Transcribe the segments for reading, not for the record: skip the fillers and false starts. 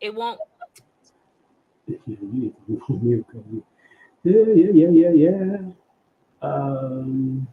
It won't. Yeah, you need to move on mute, Cody. Yeah. Um,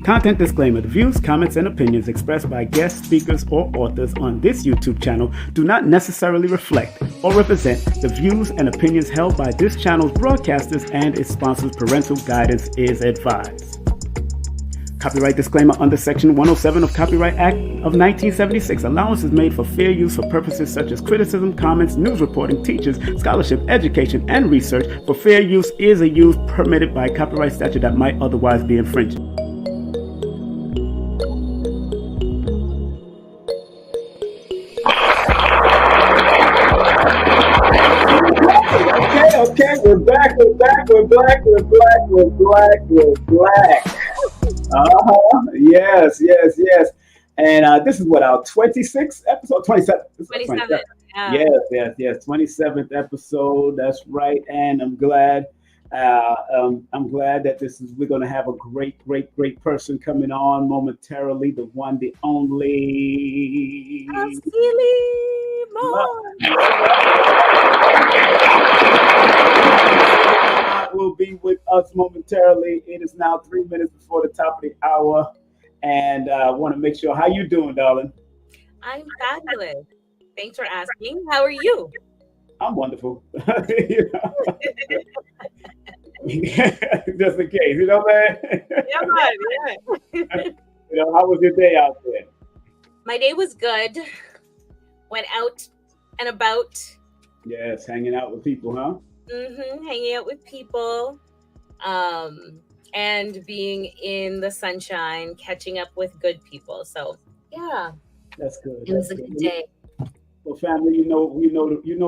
Content disclaimer. The views, comments, and opinions expressed by guest speakers or authors on this YouTube channel do not necessarily reflect or represent the views and opinions held by this channel's broadcasters and its sponsors. Parental guidance is advised. Copyright disclaimer under Section 107 of Copyright Act of 1976. Allowance is made for fair use for purposes such as criticism, comments, news reporting, teachers, scholarship, education, and research. For fair use is a use permitted by copyright statute that might otherwise be infringed. Okay, we're back. Yes. And this is what, our 26th episode? 27. 27. Yes. 27th episode. That's right. And I'm glad that we're going to have a great person coming on momentarily. The one, the only. Tassili Ma'at will be with us momentarily. It is now 3 minutes before the top of the hour, and I want to make sure. How you doing, darling? I'm fabulous. Thanks for asking. How are you? I'm wonderful. Just in case, you know, man. Yeah. How was your day out there? My day was good. Went out and about. Yes, hanging out with people, huh? Hanging out with people, and being in the sunshine, catching up with good people. So yeah, that's good. It was a good day. Well, family, you know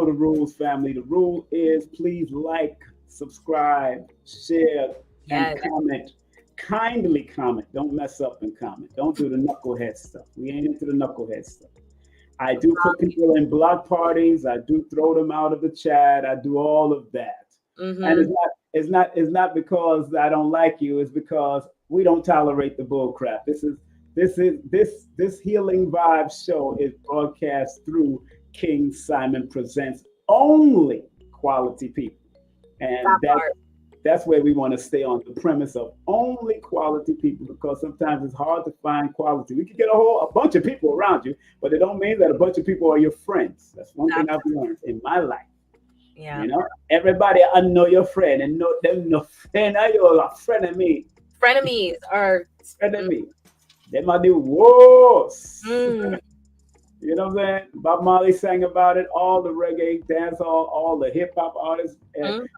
the rules, family. The rule is please like, subscribe, share, and comment. Kindly comment. Don't mess up and comment. Don't do the knucklehead stuff. We ain't into the knucklehead stuff. I do put people in block parties. I do throw them out of the chat. I do all of that. And it's not because I don't like you. It's because we don't tolerate the bull crap. This Healing Vybez Show is broadcast through King Simon Presents only quality people, and that's where we want to stay, on the premise of only quality people, because sometimes it's hard to find quality. We can get a bunch of people around you, but it don't mean that a bunch of people are your friends. That's one thing I've learned in my life. Yeah. Everybody I know your friend, and know them no friend. You're a friend of me. Frenemies are friend of me. They might do wars. You know what I'm saying? Bob Marley sang about it. All the reggae, dancehall, all the hip hop artists. And,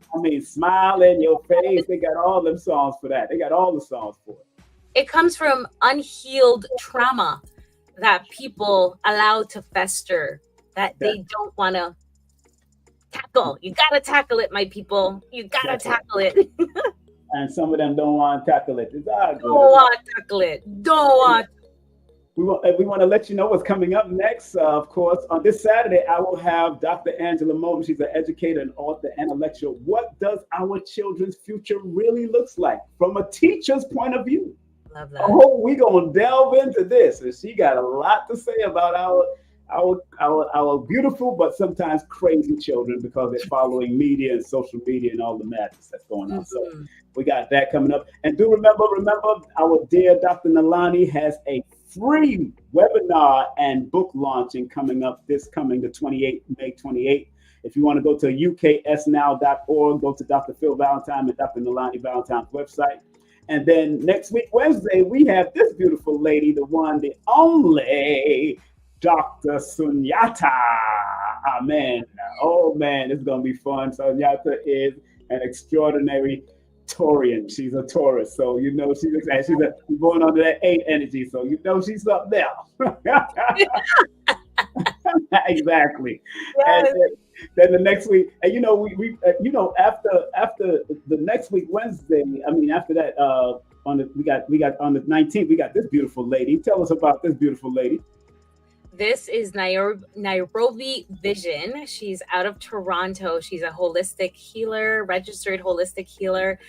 smile in your face. They got all them songs for that. They got all the songs for it. It comes from unhealed trauma that people allow to fester, that they don't want to tackle. You got to tackle it, my people. You got to tackle it. And some of them don't want to tackle it. Don't want to tackle it. Don't want. We want to let you know what's coming up next. Of course, on this Saturday, I will have Dr. Angela Moulton. She's an educator and author and a lecturer. What does our children's future really looks like from a teacher's point of view? Love that. Oh, we're going to delve into this. And she got a lot to say about our beautiful but sometimes crazy children, because they're following media and social media and all the madness that's going on. So we got that coming up. And do remember, our dear Dr. Nalani has a free webinar and book launching coming up the 28th, May 28th. If you want to go to uksnow.org, go to Dr. Phil Valentine and Dr. Nalani Valentine's website. And then next week, Wednesday, we have this beautiful lady, the one, the only Dr. Sunyata man. Oh man, it's gonna be fun. So Nyata is an extraordinary Taurian. She's a Taurus, so you know she's going under that 8 energy. So you know she's up there. Exactly. And Yes. then the next week, and you know after the next week Wednesday, I mean after that on the we got on the 19th we got this beautiful lady. Tell us about this beautiful lady. This is Nairobi Vision. She's out of Toronto. She's a holistic healer, registered holistic healer.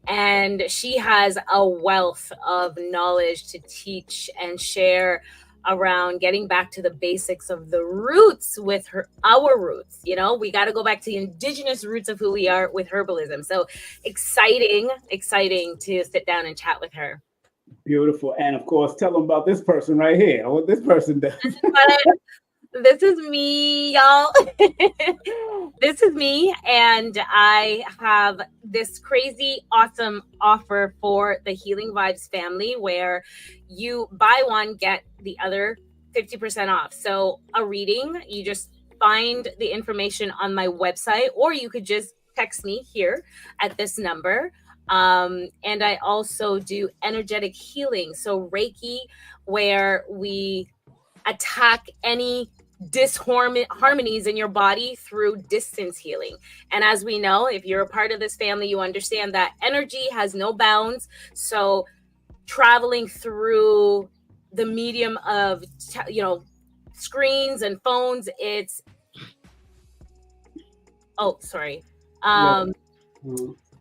And she has a wealth of knowledge to teach and share around getting back to the basics of the roots with our roots. You know, we got to go back to the indigenous roots of who we are with herbalism. So exciting to sit down and chat with her. Beautiful. And of course, tell them about this person right here, what this person does. This is me, y'all. This is me, and I have this crazy awesome offer for the Healing Vybez family where you buy one, get the other 50% off. So a reading, you just find the information on my website, or you could just text me here at this number. And I also do energetic healing, so Reiki, where we attack any disharmonies in your body through distance healing. And as we know, if you're a part of this family, you understand that energy has no bounds. So traveling through the medium of screens and phones, it's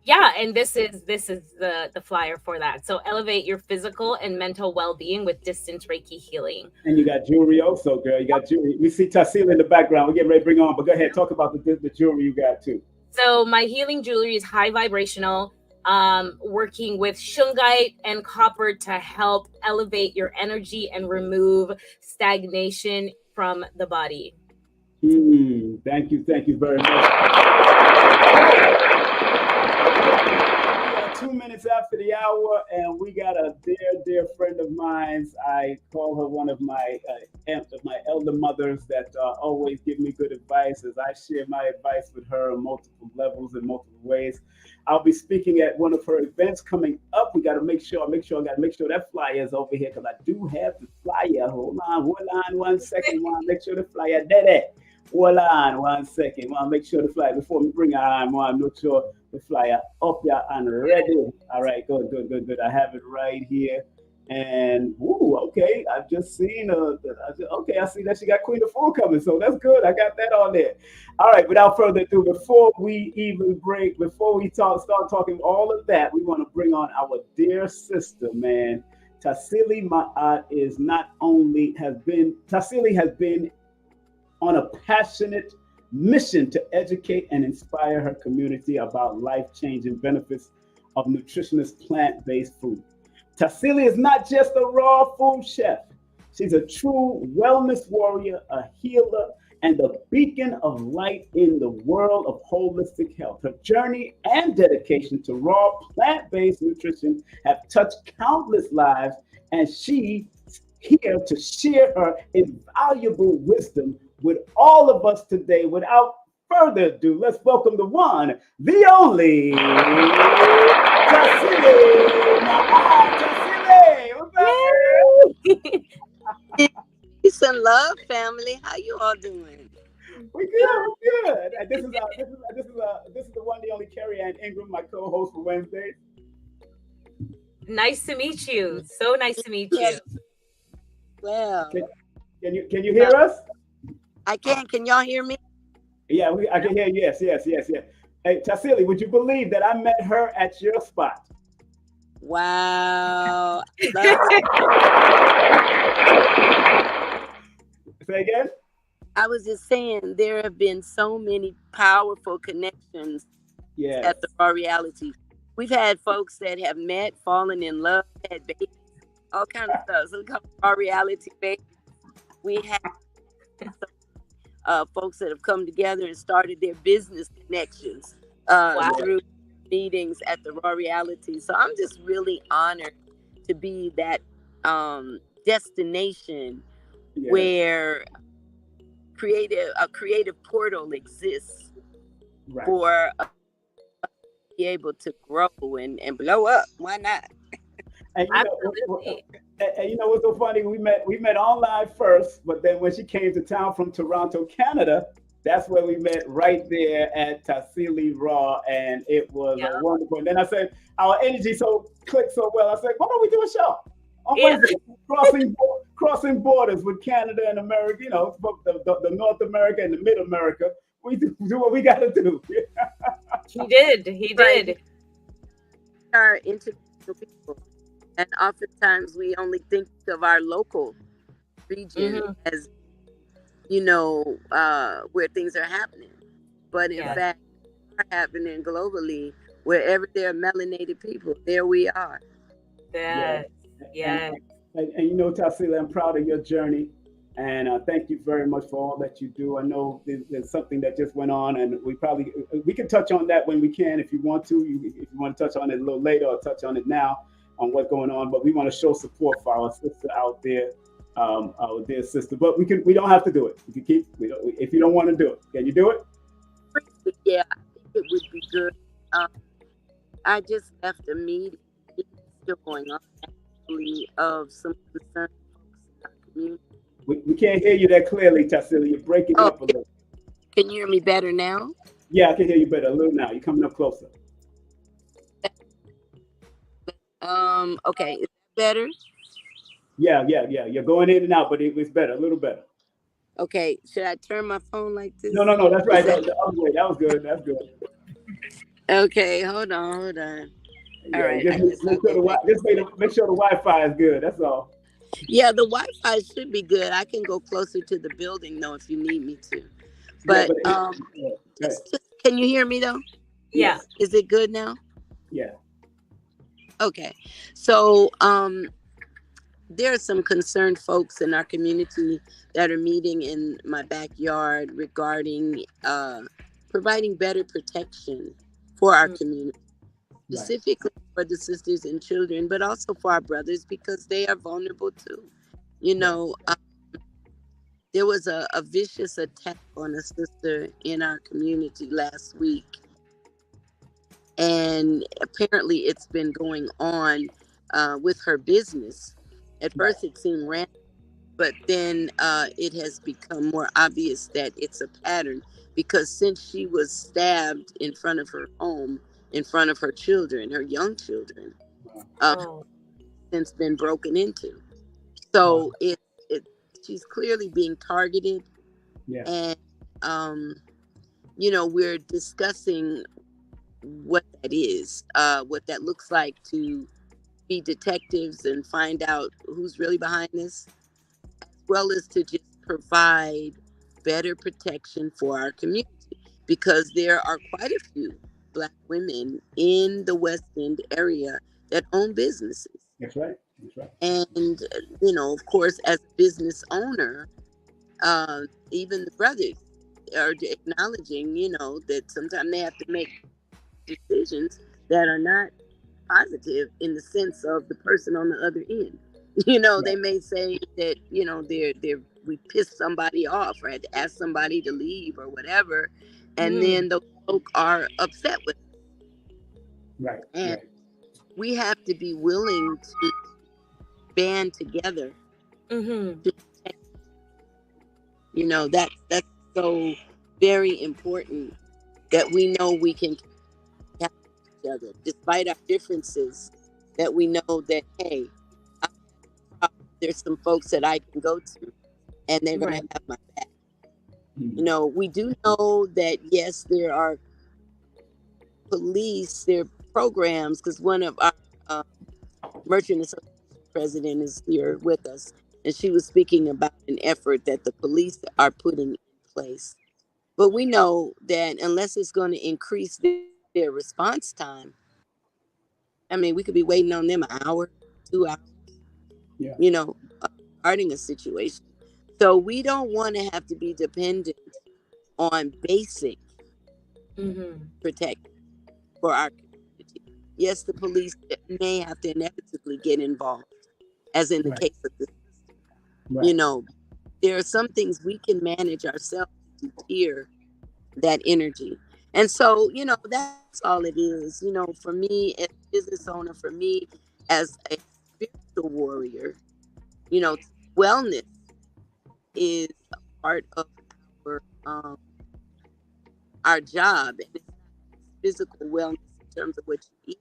yeah, and this is the flyer for that. So elevate your physical and mental well-being with distance Reiki healing. And you got jewelry also, girl. You got jewelry. We see Tassili in the background. We're getting ready to bring on, but go ahead, talk about the jewelry you got too. So my healing jewelry is high vibrational, working with shungite and copper to help elevate your energy and remove stagnation from the body. Thank you very much. 2 minutes after the hour, and we got a dear friend of mine. I call her one of my elder mothers that always give me good advice as I share my advice with her on multiple levels and multiple ways. I'll be speaking at one of her events coming up. We got to make sure that flyer is over here because I do have the flyer. Hold on 1 second. Want to make sure the flyer dead. Hold on 1 second. Want to make sure the flyer before we bring her on. Want to make sure the flyer up there and ready. All right, good. I have it right here. And okay, I've just seen I see that she got Queen of Four coming, so that's good. I got that on there. All right, without further ado, before we start talking all of that, we want to bring on our dear sister, man. Tassili Ma'at has been on a passionate mission to educate and inspire her community about life-changing benefits of nutritious plant-based food. Tassili is not just a raw food chef. She's a true wellness warrior, a healer, and a beacon of light in the world of holistic health. Her journey and dedication to raw plant-based nutrition have touched countless lives, and she's here to share her invaluable wisdom with all of us today. Without further ado, let's welcome the one, the only, Tassili Ma'at. Tassili, Peace and love, family. How you all doing? We're good. And this is the one, the only Carrie Ann Ingram, my co-host for Wednesdays. Nice to meet you. So nice to meet you. Well, can you hear us? I can. Can y'all hear me? Yeah, I can hear you. Yes. Hey, Tassili, would you believe that I met her at your spot? Wow. Say again? I was just saying there have been so many powerful connections at the Raw Reality. We've had folks that have met, fallen in love, had babies, all kinds of stuff. So we call it Raw Reality babies. We have folks that have come together and started their business connections through meetings at the Raw Reality. So I'm just really honored to be that destination where creative portal exists for be able to grow and blow up. Why not? And you know what's so funny? We met online first, but then when she came to town from Toronto, Canada, that's where we met, right there at Tassili Raw, and it was a wonderful. And then I said, our energy clicked so well. I said, why don't we do a show on Wednesday, crossing borders with Canada and America? You know, the North America and the Mid America. We do what we got to do. He did. Our international people, and oftentimes we only think of our local region as, you know, where things are happening, but in fact, are happening globally. Wherever there are melanated people, there we are. And you know, Tassili, I'm proud of your journey, and thank you very much for all that you do. I know there's something that just went on, and we can touch on that when we can, if you want to. If you want to touch on it a little later, or touch on it now on what's going on. But we want to show support for our sister out there, our dear sister. But we don't have to do it. If you don't want to do it, can you do it? Yeah, I think it would be good. I just left a meeting still going on, actually, of some concerned folks in our community. We can't hear you that clearly, Tassili. You're breaking up a little. Can you hear me better now? Yeah, I can hear you better a little now. You're coming up closer. Okay, is that better? Yeah. You're going in and out, but it was better, a little better. Okay, should I turn my phone like this? No, that's right. That was good. That was good. That's good. Okay, hold on. All right. Just make sure the Wi-Fi is good. That's all. Yeah, the Wi-Fi should be good. I can go closer to the building though if you need me to. But can you hear me though? Yeah. Is it good now? Yeah. Okay. So there are some concerned folks in our community that are meeting in my backyard regarding providing better protection for our community, specifically for the sisters and children, but also for our brothers, because they are vulnerable too. You know, there was a vicious attack on a sister in our community last week. And apparently it's been going on with her business. At first it seemed random, but then it has become more obvious that it's a pattern, because since she was stabbed in front of her home, in front of her children, her young children, since been broken into. So she's clearly being targeted. And, you know, we're discussing what that is, what that looks like to be detectives and find out who's really behind this, as well as to just provide better protection for our community, because there are quite a few Black women in the West End area that own businesses. That's right. And, you know, of course, as a business owner, even the brothers are acknowledging, you know, that sometimes they have to make decisions that are not positive in the sense of the person on the other end. You know, they may say that, you know, we pissed somebody off or had to ask somebody to leave or whatever, and then the folk are upset with it. And we have to be willing to band together to protect. You know, that's so very important, that we know we can help each other despite our differences, that we know that, hey, there's some folks that I can go to and they're going to have my back. You know, we do know that, yes, there are police, there are programs, because one of our Merchant Association president is here with us, and she was speaking about an effort that the police are putting in place. But we know that unless it's going to increase their response time, I mean, we could be waiting on them an hour, 2 hours, you know, regarding a situation. So we don't want to have to be dependent on basic protection for our community. Yes, the police may have to inevitably get involved, as in the case of this, you know, there are some things we can manage ourselves to deter that energy. And so, that's all it is. For me as a business owner, for me as a spiritual warrior, wellness is a part of our our job. And it's not just physical wellness in terms of what you eat,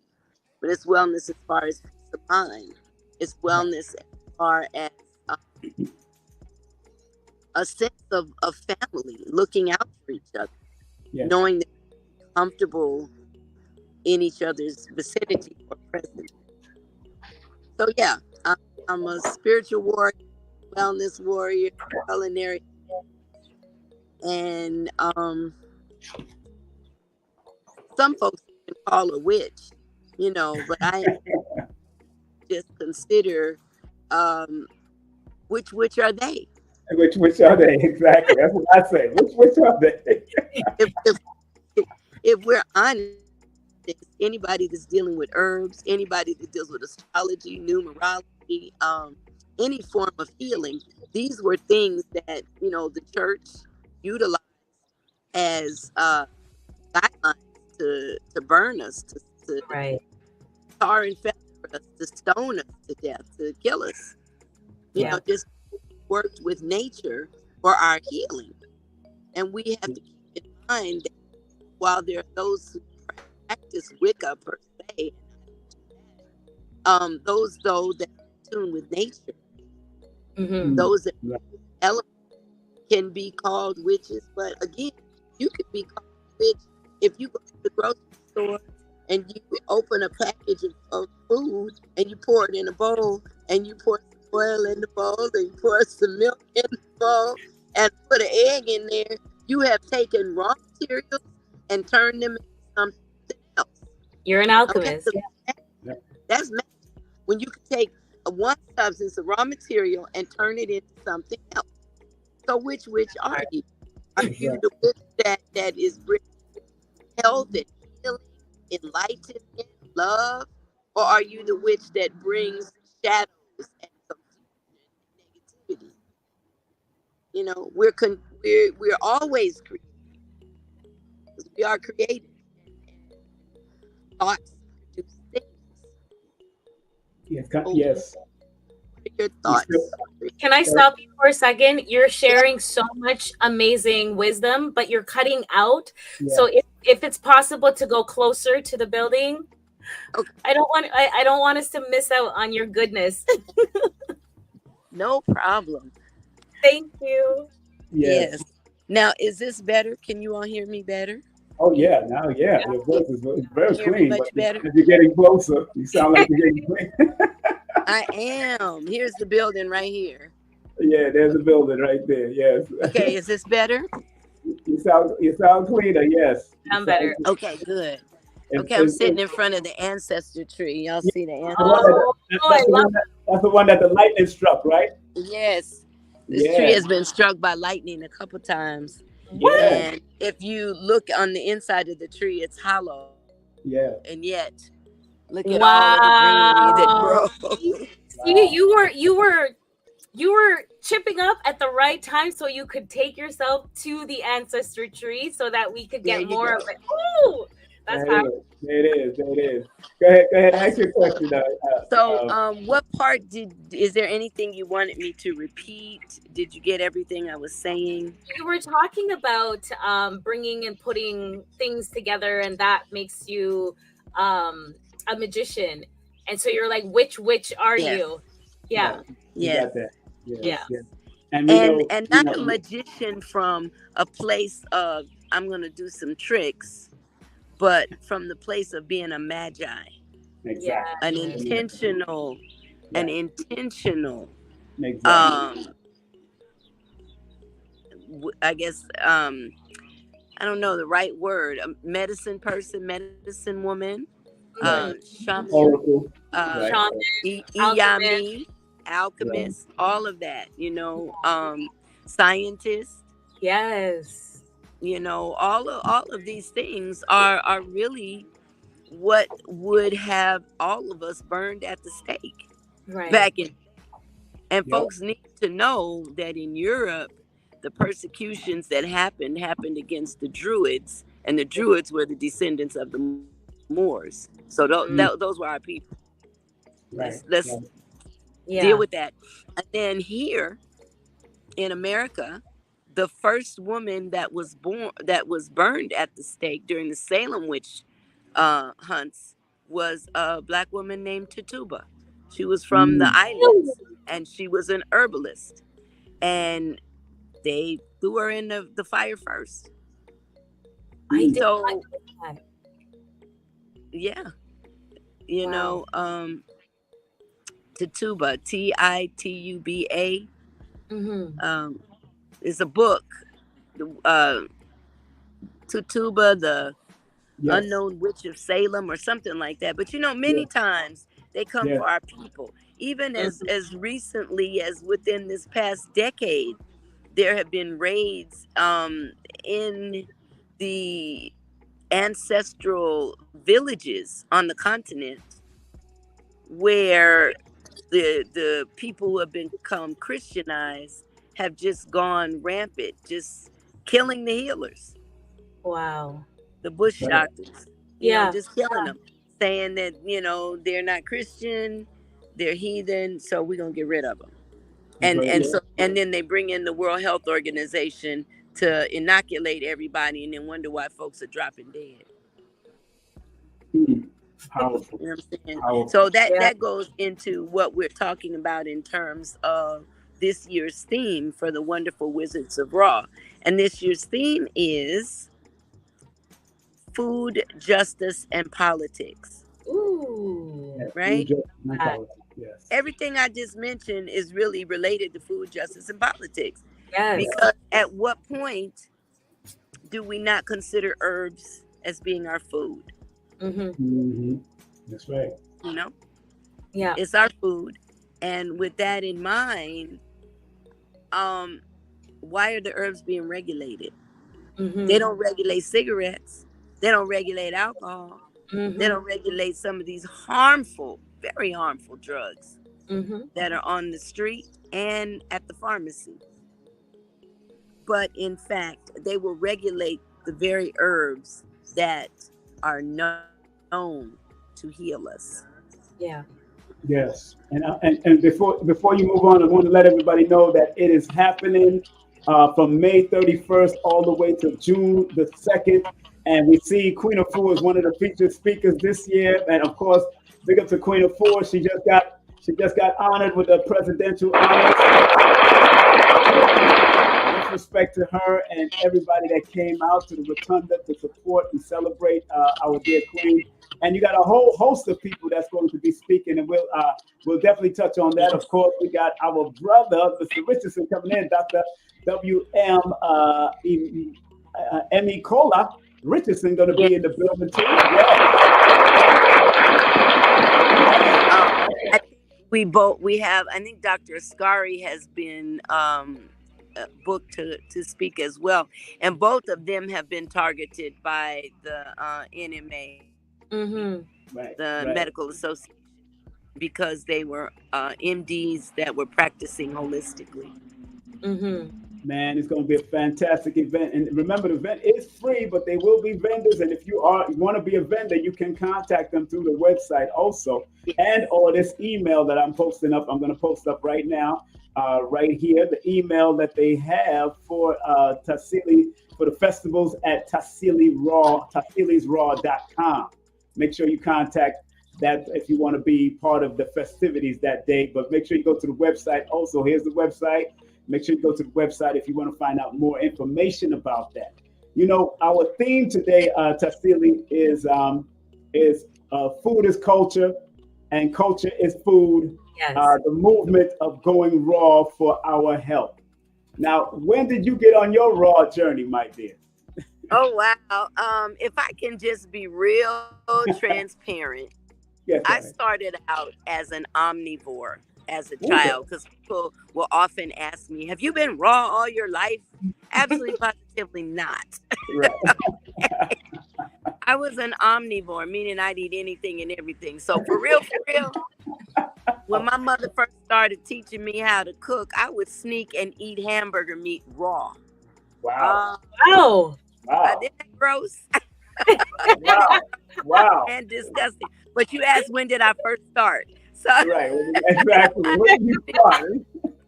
but it's wellness as far as peace of mind. It's wellness as far as a sense of family, looking out for each other, knowing that you're comfortable in each other's vicinity or presence. So yeah, I'm a spiritual warrior, wellness warrior, culinary, and some folks even call a witch, but I just consider which are they? Which are they? Exactly. That's what I say. Which are they? if we're honest, anybody that's dealing with herbs, anybody that deals with astrology, numerology, any form of healing, these were things that the church utilized as guidelines to burn us, to Right. tar and feather us, to stone us to death, to kill us. Just worked with nature for our healing. And we have to keep in mind that while there are those who practice Wicca per se, those though that are in tune with nature, those that elements can be called witches. But again, you could be called a witch if you go to the grocery store and you open a package of food and you pour it in a bowl and you pour some oil in the bowl and you pour some milk in the bowl and put an egg in there. You have taken raw materials and turned them into something else. You're an alchemist. Okay? That's magic. When you can take one substance, a raw material, and turn it into something else. So which are you? Are you the witch that is bringing health and healing, enlightenment, love? Or are you the witch that brings shadows and confusion and negativity? We're always creative. We are creative. Thoughts produce things. Yes. What are your thoughts? Can I stop you for a second? You're sharing so much amazing wisdom, but you're cutting out. Yeah. So if it's possible to go closer to the building, okay. I don't want us to miss out on your goodness. No problem. Thank you. Yes. Now, is this better? Can you all hear me better? Oh yeah, now yeah. Your voice is very clean. Much better. As you're getting closer, you sound like you're getting clean. I am. Here's the building right here. Yeah, there's a building right there. Yes. Okay, is this better? You sound cleaner. Yes. I'm better. Okay, good. Okay, I'm sitting in front of the ancestor tree. Y'all see the ancestor? That's the one that the lightning struck, right? Yes. This tree has been struck by lightning a couple times. What? And if you look on the inside of the tree, it's hollow. Yeah. And yet, look at all of the greenery that grows. See, you were chipping up at the right time so you could take yourself to the ancestor tree so that we could get more of it. Ooh, that's powerful. There it is. Go ahead. Ask your question. What part is there anything you wanted me to repeat? Did you get everything I was saying? We were talking about bringing and putting things together, and that makes you a magician. And so you're like, which are you? Yeah. You got that. Yeah. And not a magician from a place of I'm going to do some tricks, but from the place of being a magi. Exactly. An intentional. Exactly. I guess I don't know the right word. A medicine person, medicine woman, shaman, oracle, alchemist, all of that. Scientist. Yes. All of these things are really what would have all of us burned at the stake back in. And folks need to know that in Europe, the persecutions that happened against the Druids, and the Druids were the descendants of the Moors. So those were our people. Let's deal with that. And then here in America, the first woman that was burned at the stake during the Salem witch hunts was a Black woman named Tituba. She was from the islands, and she was an herbalist. And they threw her in the fire first. I did not know that. Yeah. You know, Tituba, Tituba, is a book. Tituba, the Unknown Witch of Salem, or something like that. But you know, many times they come for our people. Even as recently as within this past decade, there have been raids in the ancestral villages on the continent where the people who have become Christianized have just gone rampant, just killing the healers. Wow. The bush doctors. You know, just killing them, saying that, you know, they're not Christian, they're heathen, so we're gonna get rid of them. And then they bring in the World Health Organization to inoculate everybody, and then wonder why folks are dropping dead. Powerful. You know what I'm saying? Powerful. So that goes into what we're talking about in terms of this year's theme for the Wonderful Wizards of Ra. And this year's theme is food, justice, and politics. Ooh. Right? Yes. Everything I just mentioned is really related to food, justice, and politics. Yes. Because at what point do we not consider herbs as being our food? That's right. You know? Yeah. It's our food. And with that in mind, why are the herbs being regulated? They don't regulate cigarettes. They don't regulate alcohol. They don't regulate some of these harmful, very harmful drugs that are on the street and at the pharmacy. But in fact, they will regulate the very herbs that are known to heal us. Yeah. Yes. And before you move on, I want to let everybody know that it is happening from May 31st all the way to June the 2nd. And we see Queen of Fu as one of the featured speakers this year. And of course, big up to Queen of Fu. She just got honored with a presidential honor. Respect to her and everybody that came out to the Rotunda to support and celebrate our dear Queen. And you got a whole host of people that's going to be speaking, and we'll definitely touch on that. Of course, we got our brother, Mr. Richardson, coming in, Dr. W.M. Emmy Cola Richardson, going to be in the building too. I think Dr. Ascari has been booked to speak as well, and both of them have been targeted by the NMA, the Medical Association, because they were MDs that were practicing holistically. Man, it's going to be a fantastic event. And remember, the event is free, but they will be vendors. And if you want to be a vendor, you can contact them through the website also. And or this email that I'm posting up, I'm going to post up right now, right here, the email that they have for Tassili, for the festivals at tassilisraw.com. Make sure you contact that if you want to be part of the festivities that day. But make sure you go to the website also. Here's the website. Make sure you go to the website if you want to find out more information about that. You know, our theme today, Tassili, is food is culture and culture is food. Yes. The movement of going raw for our health. Now, when did you get on your raw journey, my dear? Oh, wow. If I can just be real transparent, yes, I started out as an omnivore as a child, because people will often ask me, have you been raw all your life? Absolutely positively not. Right. I was an omnivore, meaning I'd eat anything and everything. So for real, When my mother first started teaching me how to cook, I would sneak and eat hamburger meat raw. Wow. Wow. Wow. Isn't that gross? Wow. Wow. And disgusting. But you asked, when did I first start? So Right. Exactly. When did you start?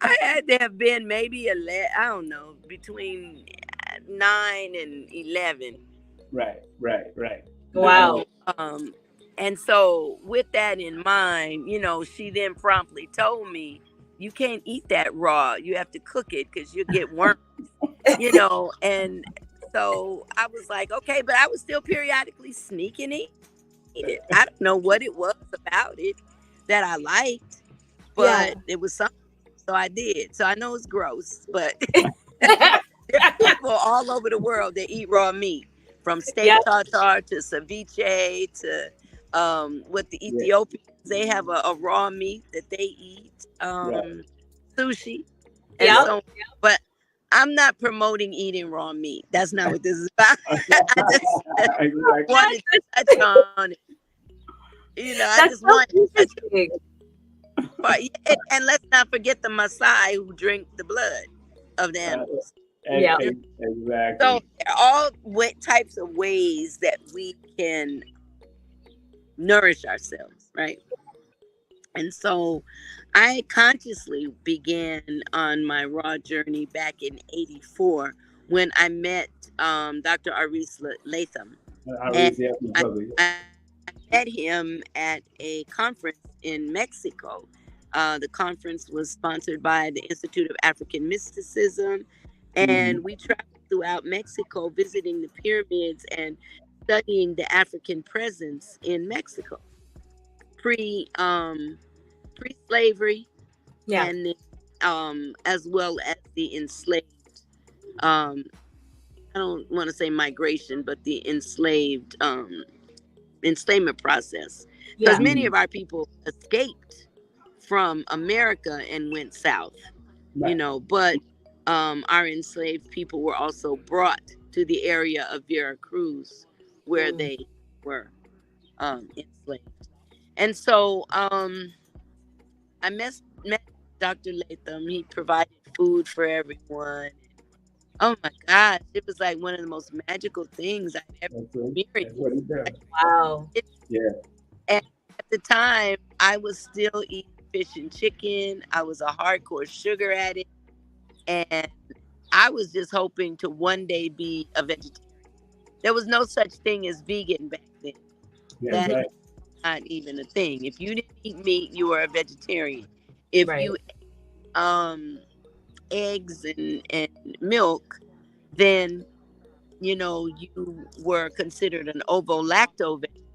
I had to have been maybe 11, I don't know, between 9 and 11. Right. Wow. And so with that in mind, she then promptly told me, you can't eat that raw. You have to cook it because you'll get worms, and so I was like, okay, but I was still periodically sneaking it. I don't know what it was about it that I liked, but it was something. So I did. So I know it's gross, but there are people all over the world that eat raw meat, from steak tartare to ceviche to what the Ethiopians, they have a raw meat that they eat, sushi. And so, but I'm not promoting eating raw meat. That's not what this is about. I just wanted to touch on it. I just wanted to touch on it. But, and let's not forget the Maasai who drink the blood of the animals. Exactly. So there are all types of ways that we can nourish ourselves, right? And so I consciously began on my raw journey back in '84 when I met Dr. Aris Latham. I met him at a conference in Mexico. The conference was sponsored by the Institute of African Mysticism, and we traveled throughout Mexico visiting the pyramids and studying the African presence in Mexico pre-slavery, and as well as the enslaved. I don't want to say migration, but the enslavement process, because many of our people escaped from America and went south, but our enslaved people were also brought to the area of Veracruz where they were enslaved. And so I met Dr. Latham. He provided food for everyone. Oh my gosh, it was like one of the most magical things I've ever experienced. Wow. And at the time, I was still eating fish and chicken. I was a hardcore sugar addict. And I was just hoping to one day be a vegetarian. There was no such thing as vegan back then. That is not even a thing. If you didn't eat meat, you were a vegetarian. If you ate eggs and milk, then you were considered an ovo-lacto vegetarian,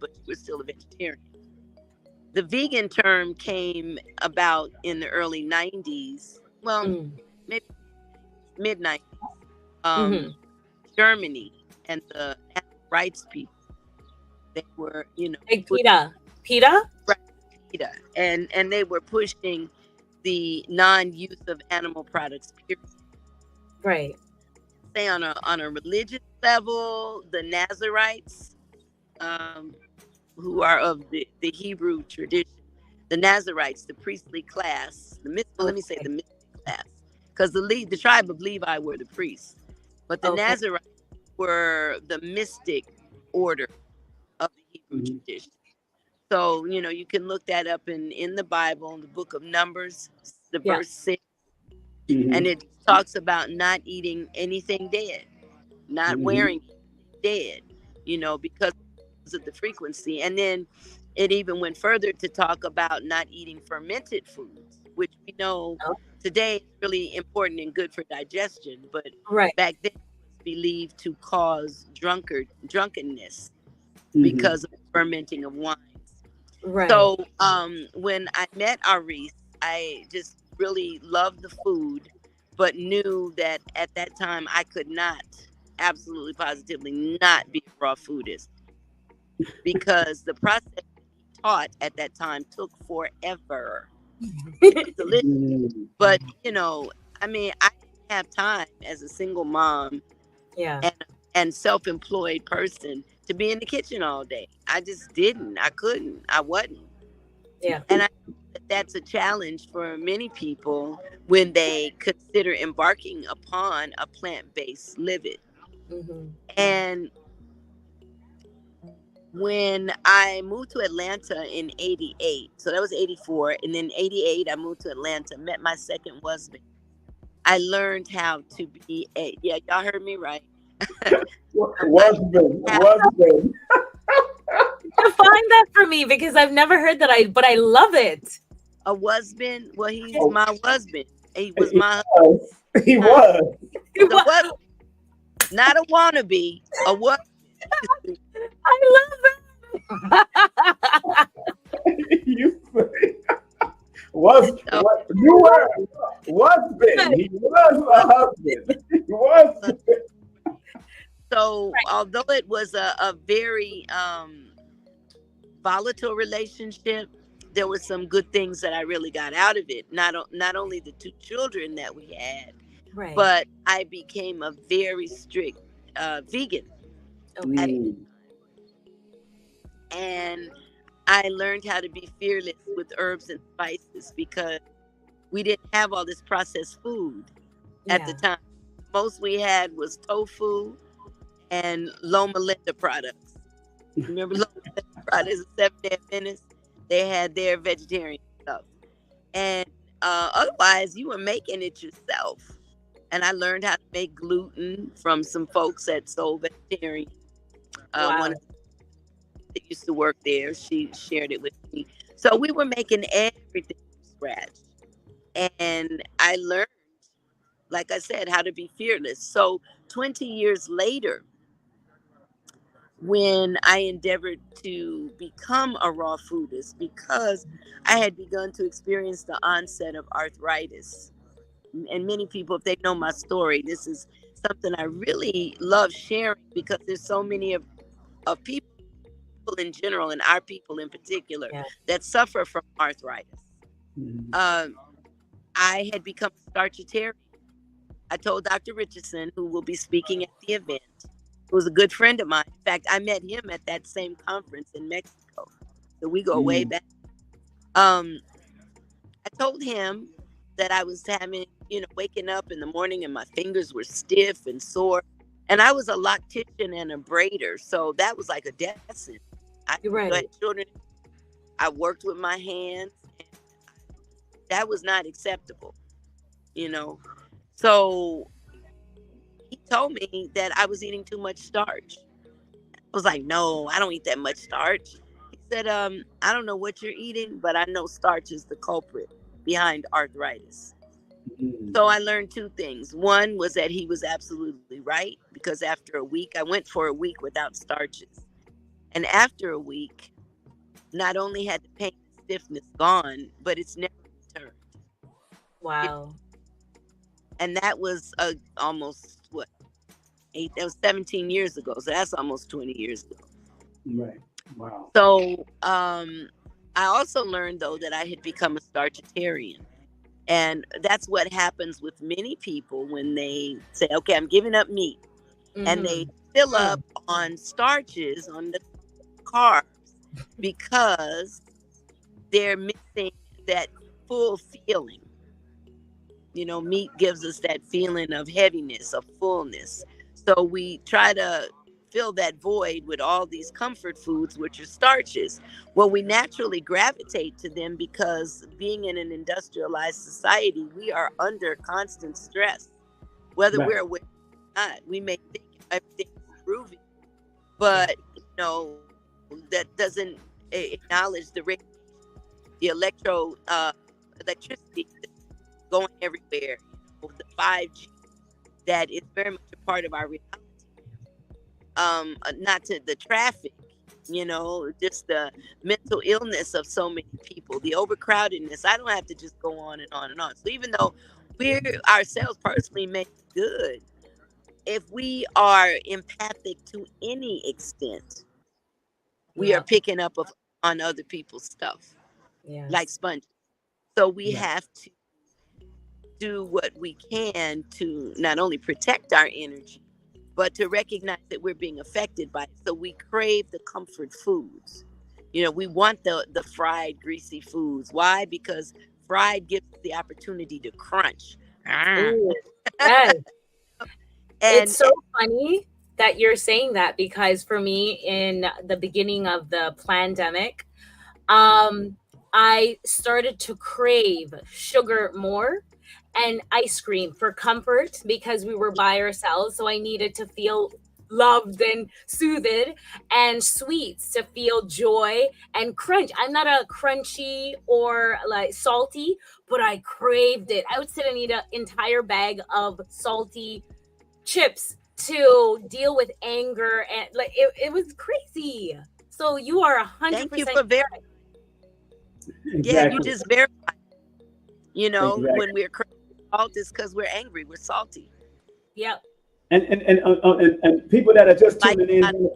but you were still a vegetarian. The vegan term came about in the early 90s. Well, maybe mid 90s. Germany and the animal rights people, they were, like PETA, and they were pushing the non-use of animal products, period. Right. Say on a religious level, the Nazarites, who are of the Hebrew tradition, the Nazarites, the priestly class, let me say the mystic class, because the tribe of Levi were the priests, but the Nazarites were the mystic order of the Hebrew tradition. So, you can look that up in the Bible, in the book of Numbers, the verse 6. And it talks about not eating anything dead, not wearing dead, because of the frequency. And then it even went further to talk about not eating fermented foods, which we know today is really important and good for digestion. But back then it was believed to cause drunkenness because of the fermenting of wines. Right. So when I met Aris, I just really loved the food, but knew that at that time I could not, absolutely positively not be a raw foodist, because the process that he taught at that time took forever. But I didn't have time as a single mom and self-employed person to be in the kitchen all day. I just didn't. I couldn't. I wasn't. Yeah. And I know that that's a challenge for many people when they consider embarking upon a plant-based living. Mm-hmm. And when I moved to Atlanta in 88, so that was 84, and then 88 I moved to Atlanta, met my second husband. I learned how to be yeah, y'all heard me right. Was been. Define that for me because I've never heard that. But I love it. A husband, well, he's Oh, my husband. He was he my was. He Uh, was. the what? Not a wannabe. A what? I love that. You say, what you were was been. He was a husband. He was. So although it was a very volatile relationship, there were some good things that I really got out of it. Not only the two children that we had, Right. but I became a very strict vegan. Okay. And I learned how to be fearless with herbs and spices because we didn't have all this processed food at the time. Most we had was tofu and Loma Linda products. Remember Loma Linda products, Seventh-day Adventists? They had their vegetarian stuff. And otherwise, you were making it yourself. And I learned how to make gluten from some folks that sold vegetarian. One of that used to work there, she shared it with me. So we were making everything from scratch. And I learned, like I said, how to be fearless. So 20 years later, when I endeavored to become a raw foodist, because I had begun to experience the onset of arthritis. And many people, if they know my story, this is something I really love sharing because there's so many of people in general and our people in particular that suffer from arthritis. Mm-hmm. I had become a starchitarian. I told Dr. Richardson, who will be speaking at the event, who was a good friend of mine. In fact, I met him at that same conference in Mexico. So we go way back. I told him that I was having, waking up in the morning and my fingers were stiff and sore. And I was a loctician and a braider. So that was like a death sentence. I had children. I worked with my hands. And that was not acceptable, So he told me that I was eating too much starch. I was like, no, I don't eat that much starch. He said, I don't know what you're eating, but I know starch is the culprit behind arthritis. So I learned two things. One was that he was absolutely right, because after a week, I went for a week without starches. And after a week, not only had the pain and stiffness gone, but it's never returned. Wow. And that was almost, that was 17 years ago. So that's almost 20 years ago. Right. Wow. So I also learned, though, that I had become a starchitarian. And that's what happens with many people when they say, okay, I'm giving up meat. And they fill up on starches, on the carbs, because they're missing that full feeling. Meat gives us that feeling of heaviness, of fullness. So we try to fill that void with all these comfort foods, which are starches. Well, we naturally gravitate to them because being in an industrialized society, we are under constant stress. Whether we're aware or not, we may think everything is groovy, but that doesn't acknowledge the electricity going everywhere, the 5G, that is very much a part of our reality. Not to the traffic, just the mental illness of so many people, the overcrowdedness. I don't have to just go on and on and on. So even though we ourselves personally may be good, if we are empathic to any extent, we are picking up on other people's stuff, like sponges. So we have to do what we can to not only protect our energy, but to recognize that we're being affected by it. So we crave the comfort foods. You know, we want the fried, greasy foods. Why? Because fried gives us the opportunity to crunch. Ooh, yes. And It's so funny that you're saying that, because for me, in the beginning of the pandemic, I started to crave sugar more and ice cream for comfort, because we were by ourselves. So I needed to feel loved and soothed, and sweets to feel joy and crunch. I'm not a crunchy or like salty, but I craved it. I would sit and eat an entire bag of salty chips to deal with anger, and like it was crazy. So you are thank you 100% for correct. Exactly. yeah, you just verified. You know, Exactly. when we're craving salt, it's because we're angry. We're salty. Yep. And people that are just Like, tuning in,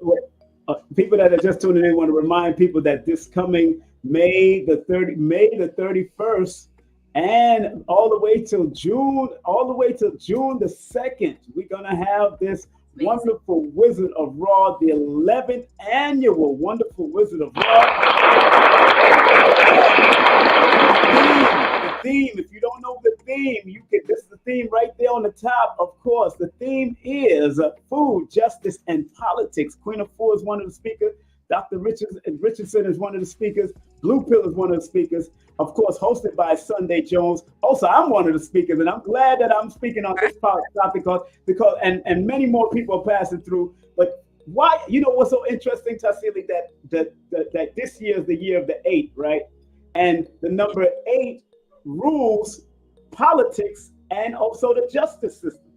people that are just tuning in, want to remind people that this coming May the 31st, and all the way till June the 2nd, we're gonna have this wonderful Wizard of Raw, the 11th annual Wonderful Wizard of Raw. The theme, if you don't know the theme, this is the theme right there on the top, of course. The theme is food, justice, and politics. Queen of Four is one of the speakers. Dr. Richardson is one of the speakers. Blue Pill is one of the speakers. Of course, hosted by Sunday Jones. Also, I'm one of the speakers, and I'm glad that I'm speaking on this topic because and many more people are passing through. But why? You know what's so interesting, Tassili, that this year is the year of the 8, right? And the number 8 rules politics and also the justice system.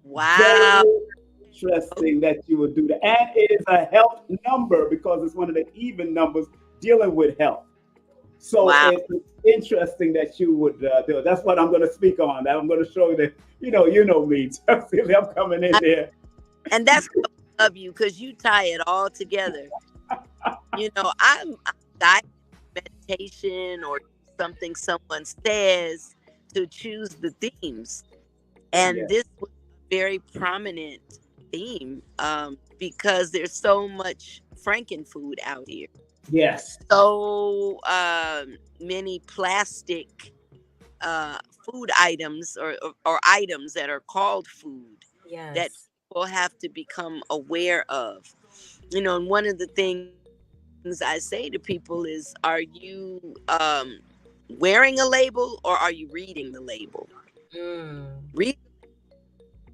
wow. Very interesting that you would do that. And it is a health number because it's one of the even numbers dealing with health. So Wow. it's interesting that you would do it. That's what I'm going to speak on. I'm going to show you that, you know me. I'm coming in there. And that's what I love you, because you tie it all together. You know, I'm guided meditation or something someone says to choose the themes. And Yes. this was a very prominent theme, because there's so much frankenfood out here. Yes. So many plastic food items or items that are called food that Yes. people have to become aware of. You know, and one of the things I say to people is, are you wearing a label or are you reading the label? Read.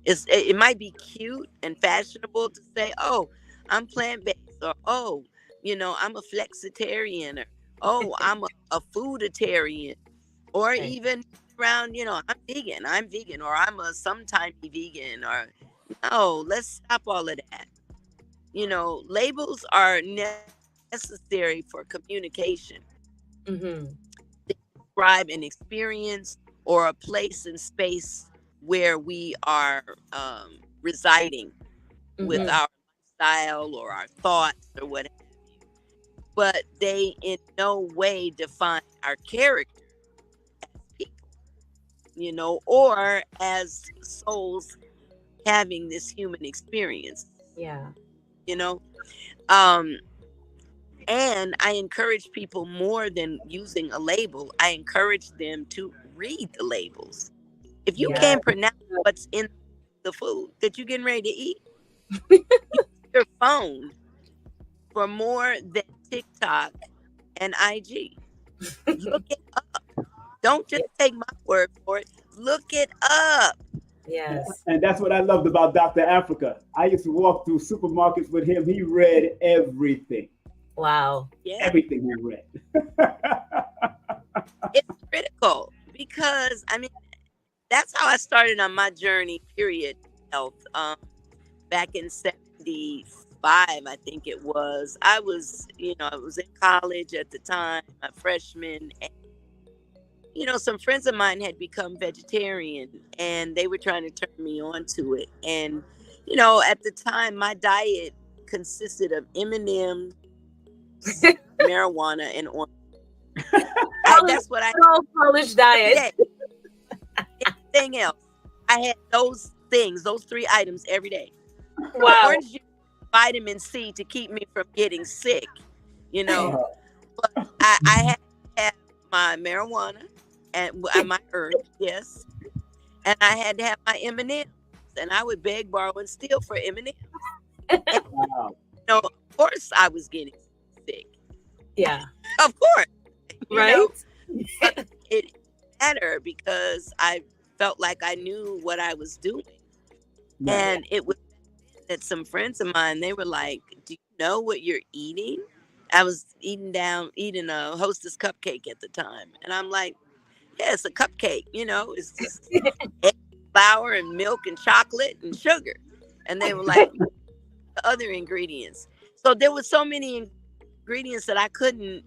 It might be cute and fashionable to say, oh, I'm plant-based, or oh, you know, I'm a flexitarian, or oh, I'm a fooditarian, or Right. even around, you know, I'm vegan, or I'm a sometime vegan, or no, let's stop all of that. You know, labels are necessary for communication. Mm-hmm. They describe an experience or a place and space where we are residing with Mm-hmm. our style or our thoughts or what have you. But they in no way define our character as people, you know, or as souls having this human experience, Yeah. you know. Um, and I encourage people, more than using a label, I encourage them to read the labels. If you Yeah. can't pronounce what's in the food that you're getting ready to eat, use your phone for more than TikTok and IG. Look it up. Don't just take my word for it. Look it up. Yes. And that's what I loved about Dr. Africa. I used to walk through supermarkets with him. He read everything. Wow. Yeah. Everything he read. It's critical because, I mean, that's how I started on my journey, period, health. Back in 75, I think it was. I was in college at the time, a freshman, and some friends of mine had become vegetarian and they were trying to turn me on to it. And, at the time, my diet consisted of M&M's, marijuana, and orange. That's what I college diet. Anything else, I had those things, those 3 items every day. Wow. Orange juice, vitamin C to keep me from getting sick. you know. But I had to have my marijuana and my herbs, yes, and I had to have my M&Ms, and I would beg, borrow, and steal for M&Ms. And, Wow. of course, I was getting sick. Yeah. Of course, Right. But it mattered because I felt like I knew what I was doing, Right. and it was that some friends of mine, they were like, "Do you know what you're eating?" I was eating a Hostess cupcake at the time, and I'm like, "Yeah, it's a cupcake. It's just egg, flour and milk and chocolate and sugar." And they were like, "The other ingredients." So there was so many ingredients that I couldn't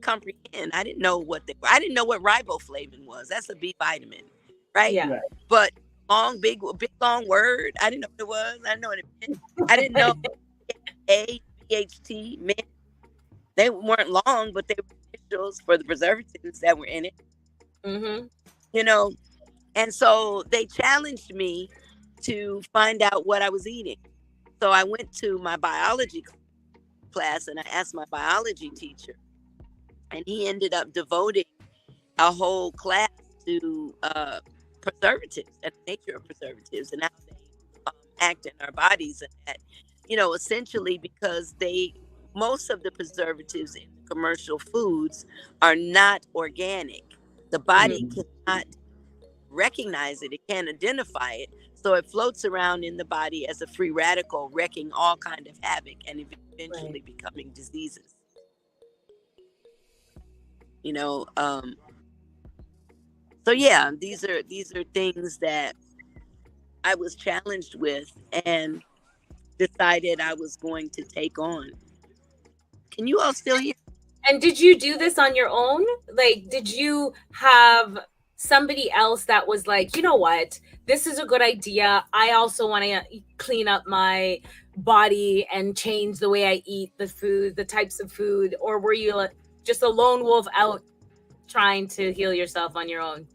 comprehend. I didn't know what they were. I didn't know what riboflavin was. That's a B vitamin, right? Yeah. Right. But big long word. I didn't know what it was. I didn't know what it meant. I didn't know BHT meant. They weren't long, but they were initials for the preservatives that were in it. Mm-hmm. And so they challenged me to find out what I was eating. So I went to my biology class and I asked my biology teacher, and he ended up devoting a whole class to preservatives and the nature of preservatives and how they act in our bodies, and that, essentially because most of the preservatives in commercial foods are not organic. The body cannot recognize it. It can't identify it. So it floats around in the body as a free radical, wrecking all kind of havoc and eventually becoming diseases. So yeah, these are things that I was challenged with and decided I was going to take on. Can you all still hear? And did you do this on your own? Like, did you have somebody else that was like, you know what, this is a good idea. I also want to clean up my body and change the way I eat the food, the types of food? Or were you just a lone wolf out trying to heal yourself on your own?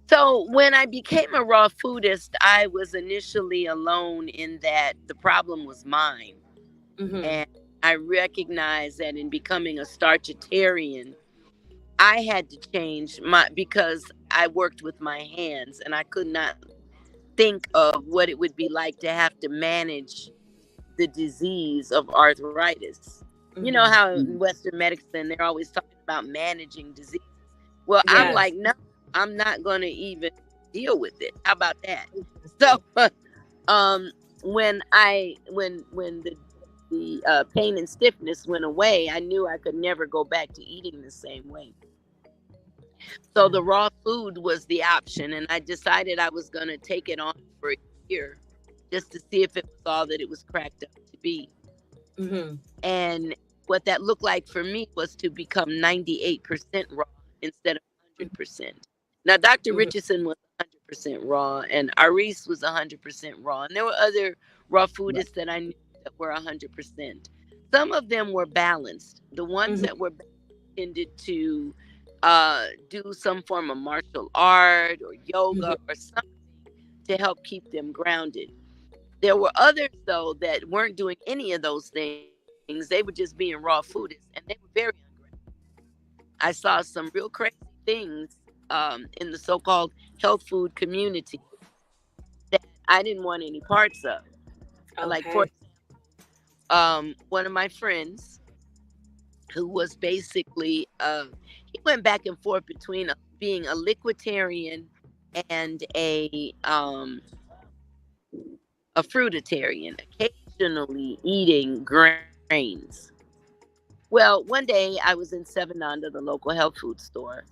So when I became a raw foodist, I was initially alone in that the problem was mine. Mm-hmm. And I recognized that in becoming a starchitarian, I had to change because I worked with my hands and I could not think of what it would be like to have to manage the disease of arthritis. Mm-hmm. You know how in Western medicine, they're always talking about managing diseases. Well, yes. I'm like, no, I'm not going to even deal with it. How about that? So, when the pain and stiffness went away, I knew I could never go back to eating the same way. So the raw food was the option, and I decided I was going to take it on for a year just to see if it was all that it was cracked up to be. Mm-hmm. And what that looked like for me was to become 98% raw instead of 100%. Now, Dr. Richardson was 100% raw, and Aris was 100% raw, and there were other raw foodists that I knew that were 100%. Some of them were balanced. The ones that were tended to do some form of martial art or yoga or something to help keep them grounded. There were others, though, that weren't doing any of those things. They were just being raw foodists, and they were very ungrounded. I saw some real crazy things in the so-called health food community that I didn't want any parts of. Okay. Like, for example, one of my friends who was basically, he went back and forth between being a liquiditarian and a fruitarian, occasionally eating grains. Well, one day I was in Sevenanda, the local health food store,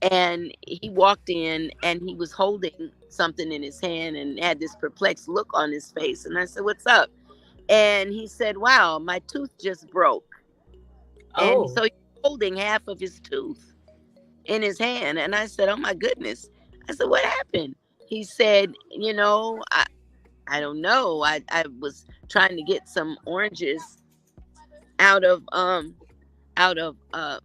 and he walked in and he was holding something in his hand and had this perplexed look on his face. And I said, "What's up?" And he said, "Wow, my tooth just broke." And so he's holding half of his tooth in his hand. And I said, "Oh my goodness." I said, "What happened?" He said, I don't know. I was trying to get some oranges out of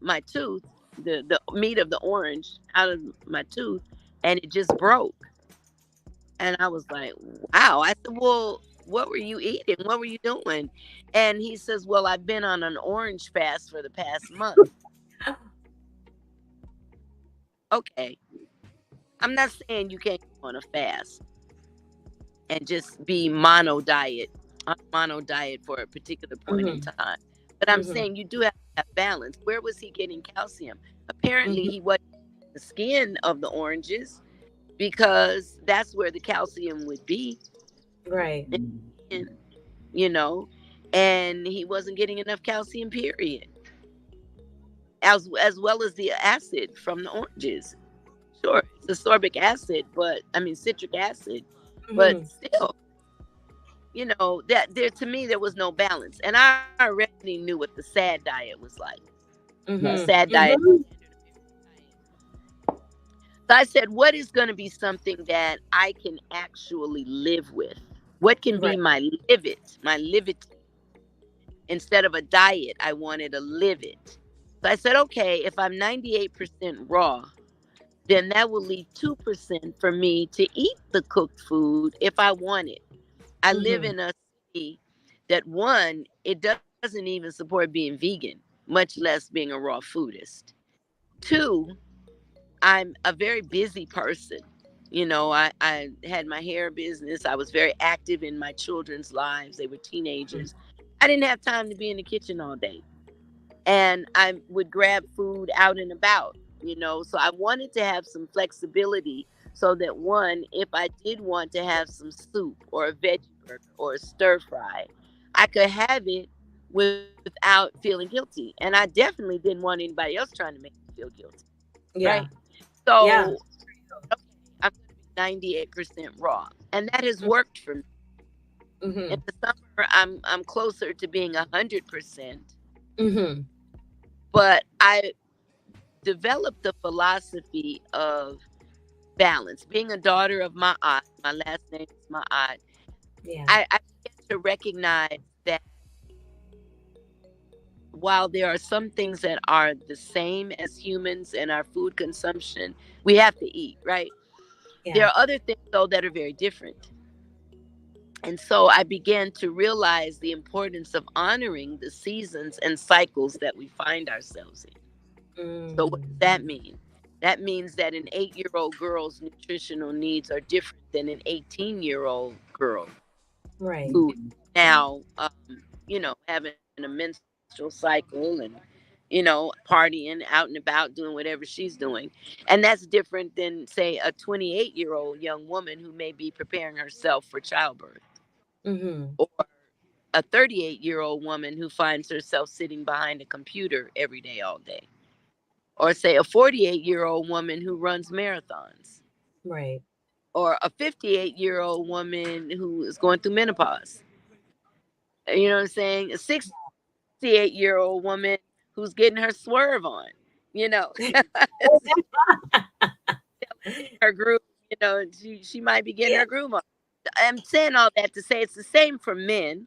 my tooth, the meat of the orange out of my tooth, and it just broke. And I was like, wow. I said, "Well, what were you eating? What were you doing? And he says, well, I've been on an orange fast for the past month. Okay. I'm not saying you can't go on a fast and just be mono diet for a particular point in time. But I'm saying you do have to have balance. Where was he getting calcium? Apparently he wasn't in the skin of the oranges, because that's where the calcium would be. Right. And, you know, and he wasn't getting enough calcium, period. As well as the acid from the oranges. Sure, it's ascorbic acid, but I mean citric acid, but still, you know, that there, to me, there was no balance. And I already knew what the SAD diet was like. The SAD diet. So I said, what is going to be something that I can actually live with? What can be my live it? Instead of a diet, I wanted to live it. So I said, okay, if I'm 98% raw, then that will leave 2% for me to eat the cooked food if I want it. I live in a city that, one, it doesn't even support being vegan, much less being a raw foodist. Two, I'm a very busy person. You know, I had my hair business. I was very active in my children's lives. They were teenagers. I didn't have time to be in the kitchen all day. And I would grab food out and about, you know. So I wanted to have some flexibility so that, one, if I did want to have some soup or a veggie burger or a stir fry, I could have it without feeling guilty. And I definitely didn't want anybody else trying to make me feel guilty. Yeah. Right. So okay, I'm going to be 98% raw. And that has worked for me. In the summer, I'm closer to being 100%. But I developed the philosophy of balance. Being a daughter of Ma'at, my last name is Ma'at. I began to recognize that while there are some things that are the same as humans in our food consumption, we have to eat, right? There are other things, though, that are very different. And so I began to realize the importance of honoring the seasons and cycles that we find ourselves in. So what does that mean? That means that an 8-year-old girl's nutritional needs are different than an 18-year-old girl. Right. Who now, you know, having a menstrual cycle and, you know, partying out and about, doing whatever she's doing. And that's different than, say, a 28-year-old young woman who may be preparing herself for childbirth. Or a 38-year-old woman who finds herself sitting behind a computer every day, all day. Or, say, a 48-year-old woman who runs marathons. Right. Or a 58-year-old woman who is going through menopause. You know what I'm saying? A 68-year-old woman who's getting her swerve on. You know, her groove. You know, she might be getting her groove on. I'm saying all that to say it's the same for men.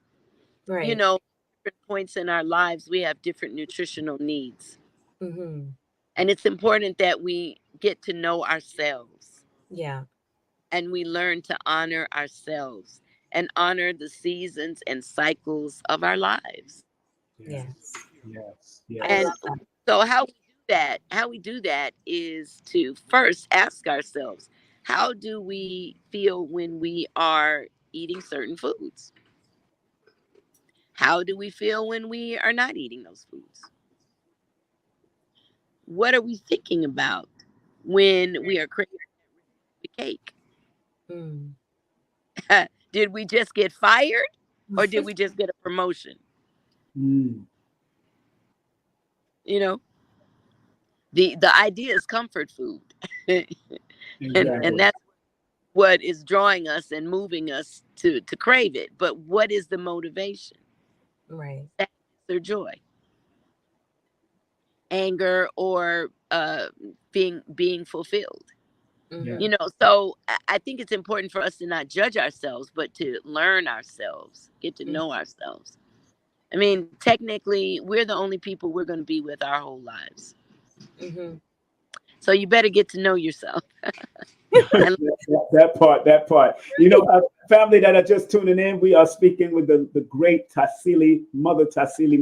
Right. You know, different points in our lives, we have different nutritional needs. And it's important that we get to know ourselves. Yeah. And we learn to honor ourselves and honor the seasons and cycles of our lives. Yes. And so how we do that is to first ask ourselves, how do we feel when we are eating certain foods? How do we feel when we are not eating those foods? What are we thinking about when we are craving cake? Did we just get fired, or did we just get a promotion? You know, the idea is comfort food. And that's what is drawing us and moving us to crave it. But what is the motivation? Right. Sadness or joy? Anger or being fulfilled? You know, so I think it's important for us to not judge ourselves, but to learn ourselves, get to know ourselves. I mean, technically, we're the only people we're going to be with our whole lives. So you better get to know yourself. And that part. You know, family that are just tuning in, we are speaking with the great Tassili, Mother Tassili.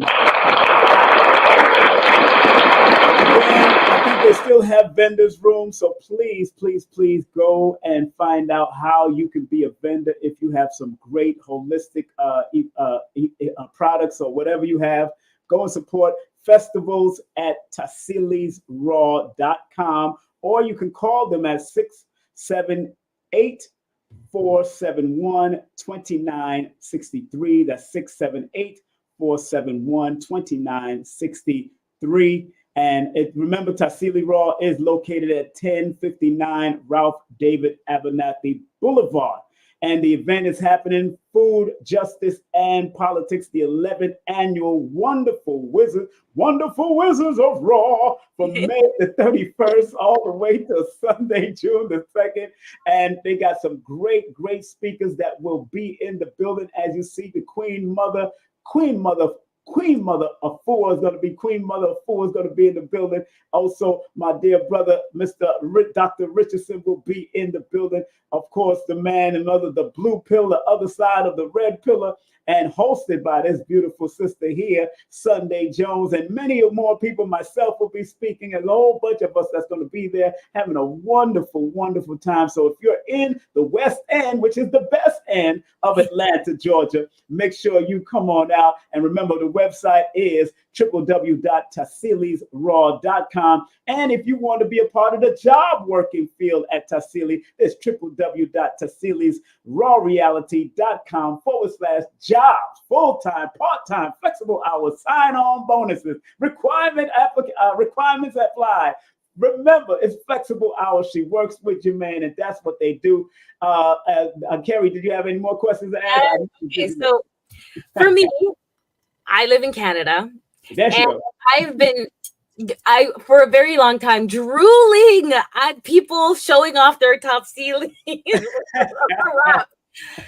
I think they still have vendors room, so please, please, please go and find out how you can be a vendor if you have some great holistic products or whatever you have. Go and support festivals at tassilisraw.com, or you can call them at 678 471 2963. That's 678 471 2963. And remember, Tassili Raw is located at 1059 Ralph David Abernathy Boulevard. And the event is happening, Food, Justice, and Politics, the 11th annual Wonderful Wizards of Raw, from May the 31st all the way to Sunday, June the 2nd. And they got some great, great speakers that will be in the building. As you see, the Queen Mother Afua is going to be Queen Mother Afua is going to be in the building. Also, my dear brother, Dr. Richardson, will be in the building. Of course, the man and mother, the blue pill, the other side of the red pillar, and hosted by this beautiful sister here, Sunday Jones, and many more people. Myself will be speaking, and a whole bunch of us that's going to be there having a wonderful, wonderful time. So if you're in the West End, which is the best end of Atlanta, Georgia, make sure you come on out. And remember, the website is www.tassilisraw.com. And if you want to be a part of the job working field at Tassili, it's www.tassilisrawreality.com/jobs, full-time, part-time, flexible hours, sign-on bonuses, requirements apply. Remember, it's flexible hours. She works with you, man, and that's what they do. Carrie, did you have any more questions to add? Okay, so for me, I live in Canada. And I've been, for a very long time, drooling at people showing off their Tassili.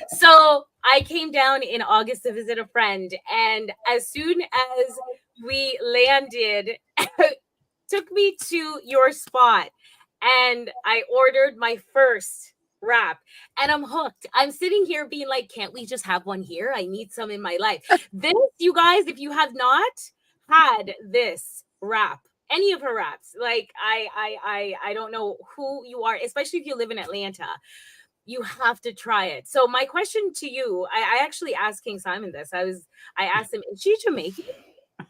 So I came down in August to visit a friend, and as soon as we landed, took me to your spot, and I ordered my first wrap, and I'm hooked. I'm sitting here being like, can't we just have one here? I need some in my life. This, you guys, if you have not had this wrap, any of her wraps, like I don't know who you are, especially if you live in Atlanta, you have to try it. So my question to you, I actually asked King Simon this. I asked him, is she Jamaican?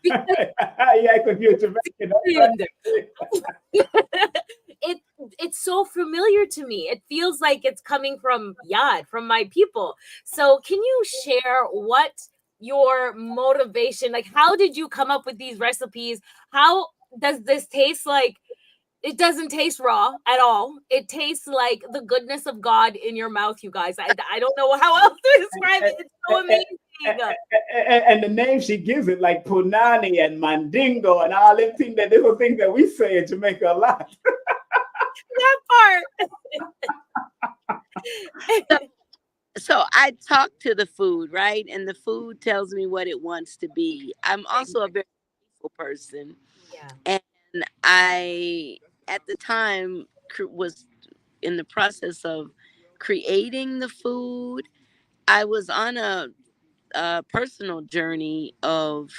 Yeah, because you're Jamaican. It's so familiar to me. It feels like it's coming from Yad, from my people. So can you share what your motivation, like how did you come up with these recipes? How does this taste like? It doesn't taste raw at all. It tastes like the goodness of God in your mouth, you guys. I don't know how else to describe it. It's so amazing. And the name she gives it, like punani and mandingo and all them things, that little things that we say in Jamaica a lot. That part. So I talk to the food, right? And the food tells me what it wants to be. I'm also a very grateful person. Yeah. And I, at the time, was in the process of creating the food. I was on a personal journey of,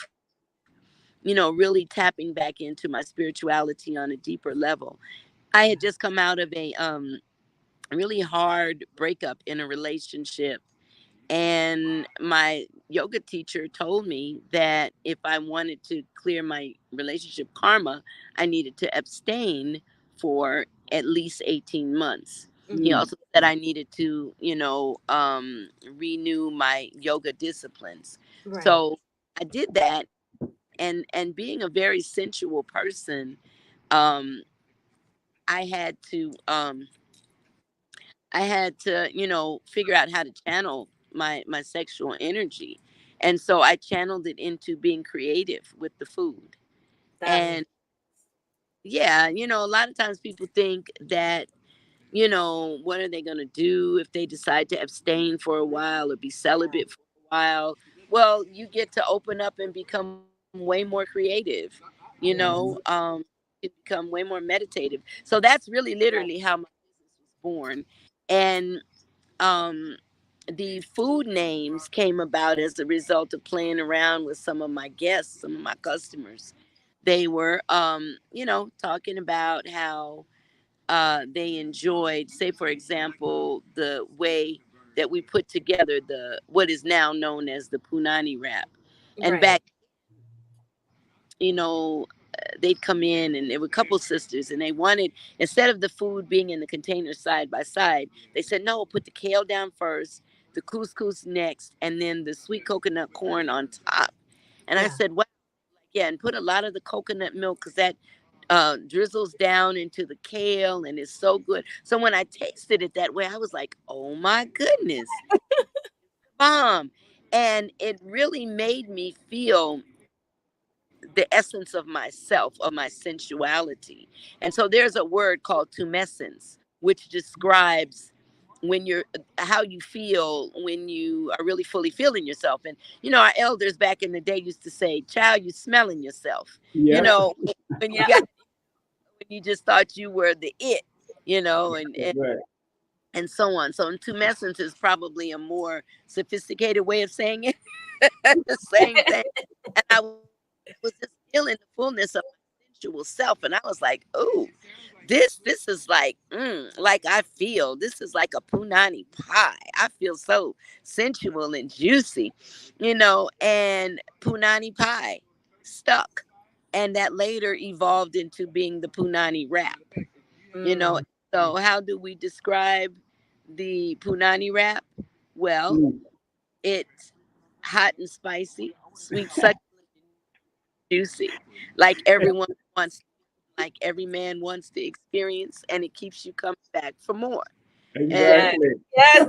really tapping back into my spirituality on a deeper level. I had just come out of a really hard breakup in a relationship. And my yoga teacher told me that if I wanted to clear my relationship karma, I needed to abstain for at least 18 months. Mm-hmm. He also said I needed to, renew my yoga disciplines. Right. So I did that. And being a very sensual person, I had to figure out how to channel my sexual energy. And so I channeled it into being creative with the food. And yeah, a lot of times people think that, what are they going to do if they decide to abstain for a while or be celibate for a while? Well, you get to open up and become way more creative, become way more meditative. So that's really literally how my business was born. And the food names came about as a result of playing around with some of my guests, some of my customers. They were, talking about how they enjoyed, say, for example, the way that we put together the what is now known as the punani wrap. And Right. back, you know, they'd come in and there were a couple sisters and they wanted, instead of the food being in the container side by side, they said, no, put the kale down first, the couscous next, and then the sweet coconut corn on top. And I Yeah. said, well, yeah, and put a lot of the coconut milk because that drizzles down into the kale and it's so good. So when I tasted it that way, I was like, oh my goodness, bomb. And it really made me feel the essence of myself, of my sensuality. And so there's a word called tumescence, which describes when you're how you feel when you are really fully feeling yourself. And our elders back in the day used to say, child, you smelling yourself. You Yeah. know, when you Yeah. got when you just thought you were the it, and Right. and so on. So tumescence is probably a more sophisticated way of saying it. The same thing. And I was just feeling the fullness of my sensual self. And I was like, ooh, this is like I feel. This is like a punani pie. I feel so sensual and juicy, and punani pie stuck. And that later evolved into being the punani wrap, you know. Mm. So how do we describe the punani wrap? Well, Mm. it's hot and spicy, sweet, succulent, juicy, like everyone wants, like every man wants to experience, and it keeps you coming back for more. And Yes. Exactly. Yes.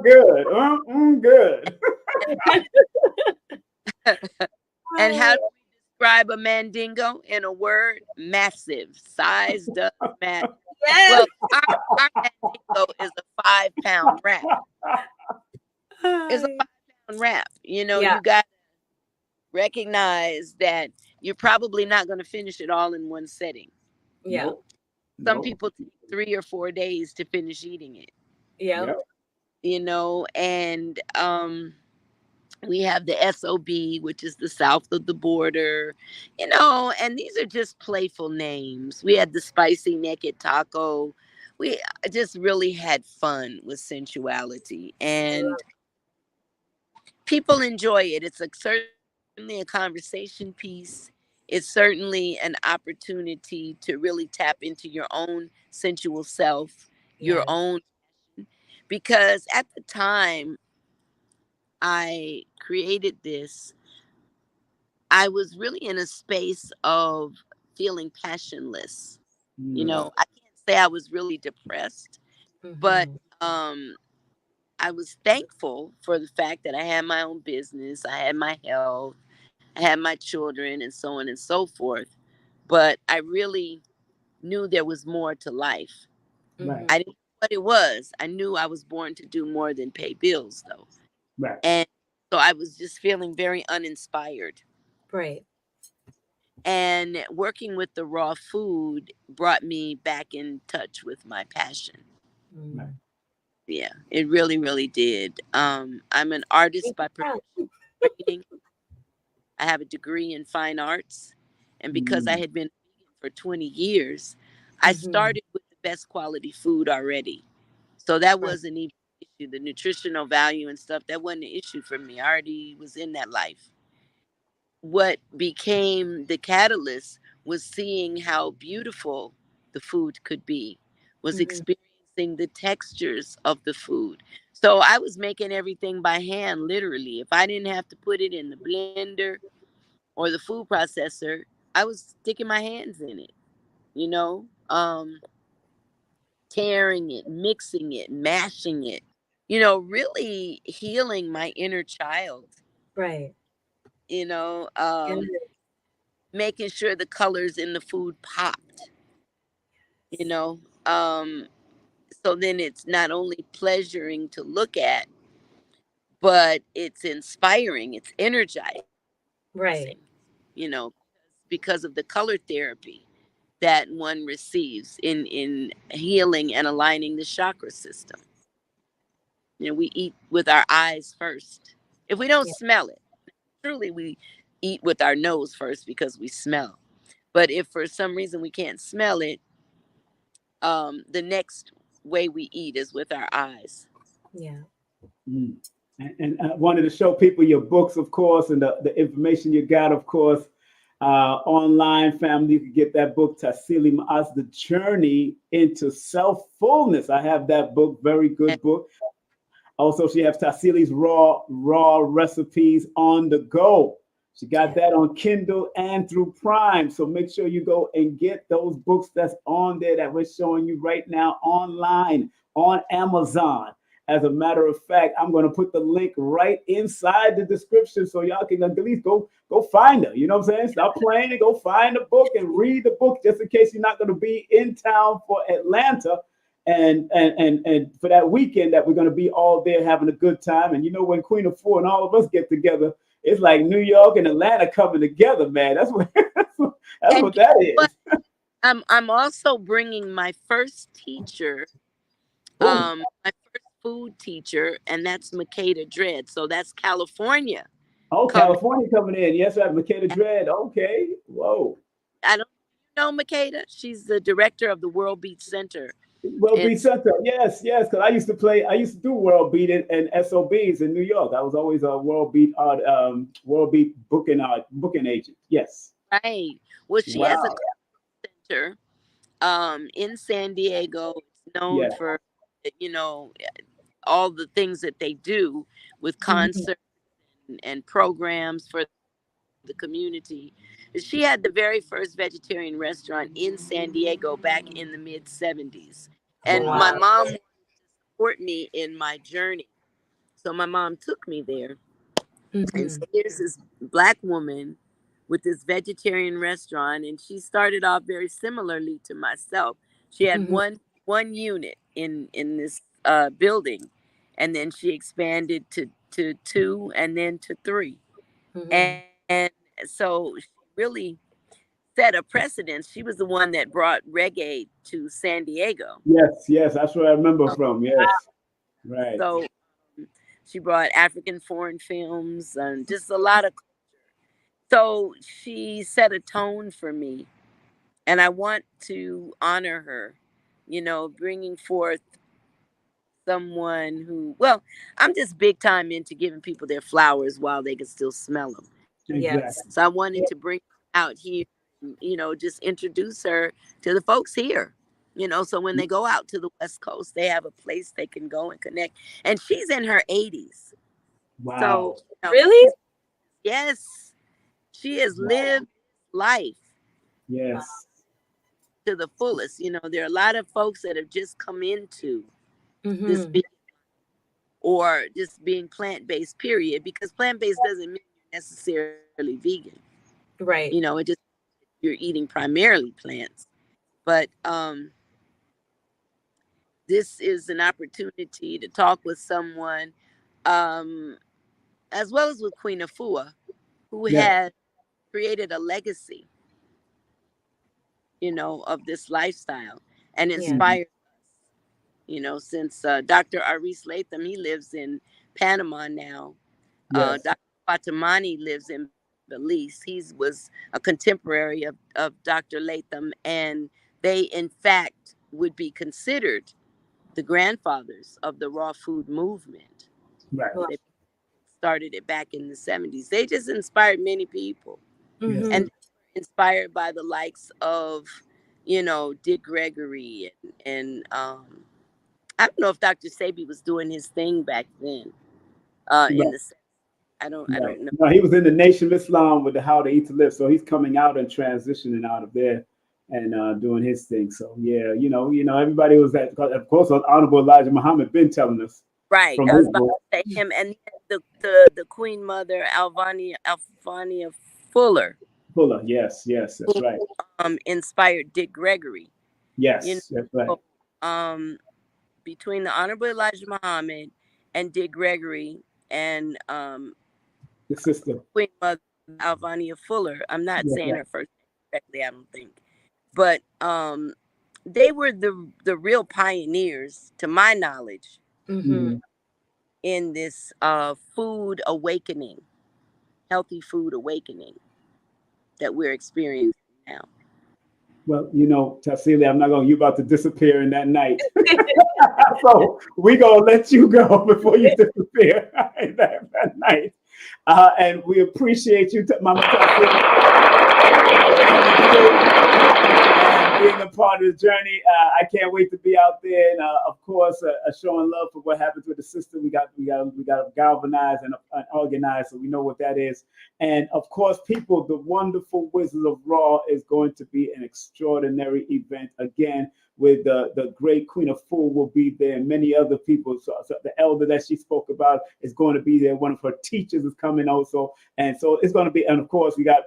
Good. Good. and how do we describe a mandingo in a word? Massive. Size does matter. Yes. Well, our mandingo is a 5 pound wrap. It's a 5 pound wrap. Yeah. You got to recognize that you're probably not going to finish it all in one setting. Yeah. Nope. Some Nope. people take 3 or 4 days to finish eating it, Yeah. Yep. and we have the SOB, which is the south of the border, and these are just playful names. We had the spicy naked taco. We just really had fun with sensuality, and people enjoy it. It's certainly a conversation piece. It's certainly an opportunity to really tap into your own sensual self, your Yes. own, because at the time I created this, I was really in a space of feeling passionless. Mm. I can't say I was really depressed, but Mm-hmm. um, I was thankful for the fact that I had my own business, I had my health, I had my children, and so on and so forth. But I really knew there was more to life. Right. I didn't know what it was. I knew I was born to do more than pay bills, though. Right. And so I was just feeling very uninspired. Right. And working with the raw food brought me back in touch with my passion. Right. Mm. Yeah, it really, really did. I'm an artist by training. I have a degree in fine arts. And because I Mm. had been vegan for 20 years, I Mm-hmm. started with the best quality food already. So that Right. wasn't even an issue. The nutritional value and stuff, that wasn't an issue for me. I already was in that life. What became the catalyst was seeing how beautiful the food could be, was Mm-hmm. experiencing the textures of the food. So I was making everything by hand, literally. If I didn't have to put it in the blender or the food processor, I was sticking my hands in it, you know, tearing it, mixing it, mashing it, really healing my inner child, Right. you know, Yes. um, making sure the colors in the food popped, you know. So then it's not only pleasuring to look at, but it's inspiring, it's energizing, Right. you know, because of the color therapy. that one receives in healing and aligning the chakra system. You know, we eat with our eyes first. If we don't Yeah. smell it, truly we eat with our nose first because we smell. But if for some reason we can't smell it, the next way we eat is with our eyes. Yeah. Mm. And I wanted to show people your books, of course, and the information you got, of course, online, family. You can get that book, Tassili Ma'at, The Journey into Self-Fullness. I have that book, very good book. Also, she has Tassili's raw recipes on the go. She got that on Kindle and through Prime. So make sure you go and get those books that's on there that we're showing you right now online on Amazon. As a matter of fact, I'm going to put the link right inside the description so y'all can at least go find her. You know what I'm saying? Stop playing and go find the book and read the book just in case you're not going to be in town for Atlanta. And for that weekend that we're going to be all there having a good time. And you know, when Queen of Four and all of us get together, it's like New York and Atlanta coming together, man. That's what that is. I'm also bringing my first teacher, my first food teacher, and that's Makeda Dredd. So that's California. Oh, California coming in. Yes, I have Makeda Dredd. Okay. Whoa. I don't know Makeda. She's the director of the World Beat Center. World Beat Center. Yes. Because I used to do World Beat and SOBs in New York. I was always a World Beat booking agent. Yes. Right. Well, she has a center in San Diego. It's known for, you know, all the things that they do with concerts and programs for the community. She had the very first vegetarian restaurant in San Diego back in the mid 70s. And my mom wanted to support me in my journey. So my mom took me there. And so here's this Black woman with this vegetarian restaurant, and she started off very similarly to myself. She had one unit in this building, and then she expanded to two, and then to three. And so she really set a precedence. She was the one that brought reggae to San Diego. Yes, that's where I remember from. Yes, right. So she brought African foreign films and just a lot of culture. So she set a tone for me, and I want to honor her, you know, bringing forth someone who, well, I'm just big time into giving people their flowers while they can still smell them. Yes. So I wanted to bring her out here, you know, just introduce her to the folks here, you know, so when they go out to the West Coast, they have a place they can go and connect. And she's in her 80s. Wow. So, you know, Really? Yes. She has lived life. Yes. To the fullest. You know, there are a lot of folks that have just come into this vegan or just being plant-based, period, because plant-based doesn't mean you're necessarily vegan. Right. You know, it just you're eating primarily plants. But this is an opportunity to talk with someone, as well as with Queen Afua, who has created a legacy, you know, of this lifestyle and inspired us, you know, since Dr. Aris Latham, he lives in Panama now. Dr. Fatimani lives in Belize. He was a contemporary of Dr. Latham, and they, in fact, would be considered the grandfathers of the raw food movement. Right. They started it back in the 70s. They just inspired many people. And inspired by the likes of, you know, Dick Gregory and I don't know if Dr. Sebi was doing his thing back then. In the I don't know. No, he was in the Nation of Islam with the How to Eat to Live. So he's coming out and transitioning out of there and doing his thing. So yeah, you know, everybody was at, of course, Honorable Elijah Muhammad been telling us. Right. I was about to say him, and the Queen Mother Alvania Fuller. Fuller, yes, that's right. Inspired Dick Gregory. Yes, you know, that's right. Between the Honorable Elijah Muhammad and Dick Gregory and the sister Queen Mother Alvania Fuller. I'm not saying her first name correctly, I don't think. but they were the real pioneers, to my knowledge, in this food awakening, healthy food awakening that we're experiencing now. Well, Tassili, I'm not going to, you about to disappear in that night. So we going to let you go before you disappear in that night. And we appreciate you, Mama Tassili, being a part of the journey. I can't wait to be out there, and of course, showing love for what happens with the system. We got to galvanize and organize, so we know what that is. And of course, people, the wonderful Wizards of Raw is going to be an extraordinary event again. With the great Queen of Fool will be there, and many other people. So the elder that she spoke about is going to be there. One of her teachers is coming also, and so it's going to be. And of course, you got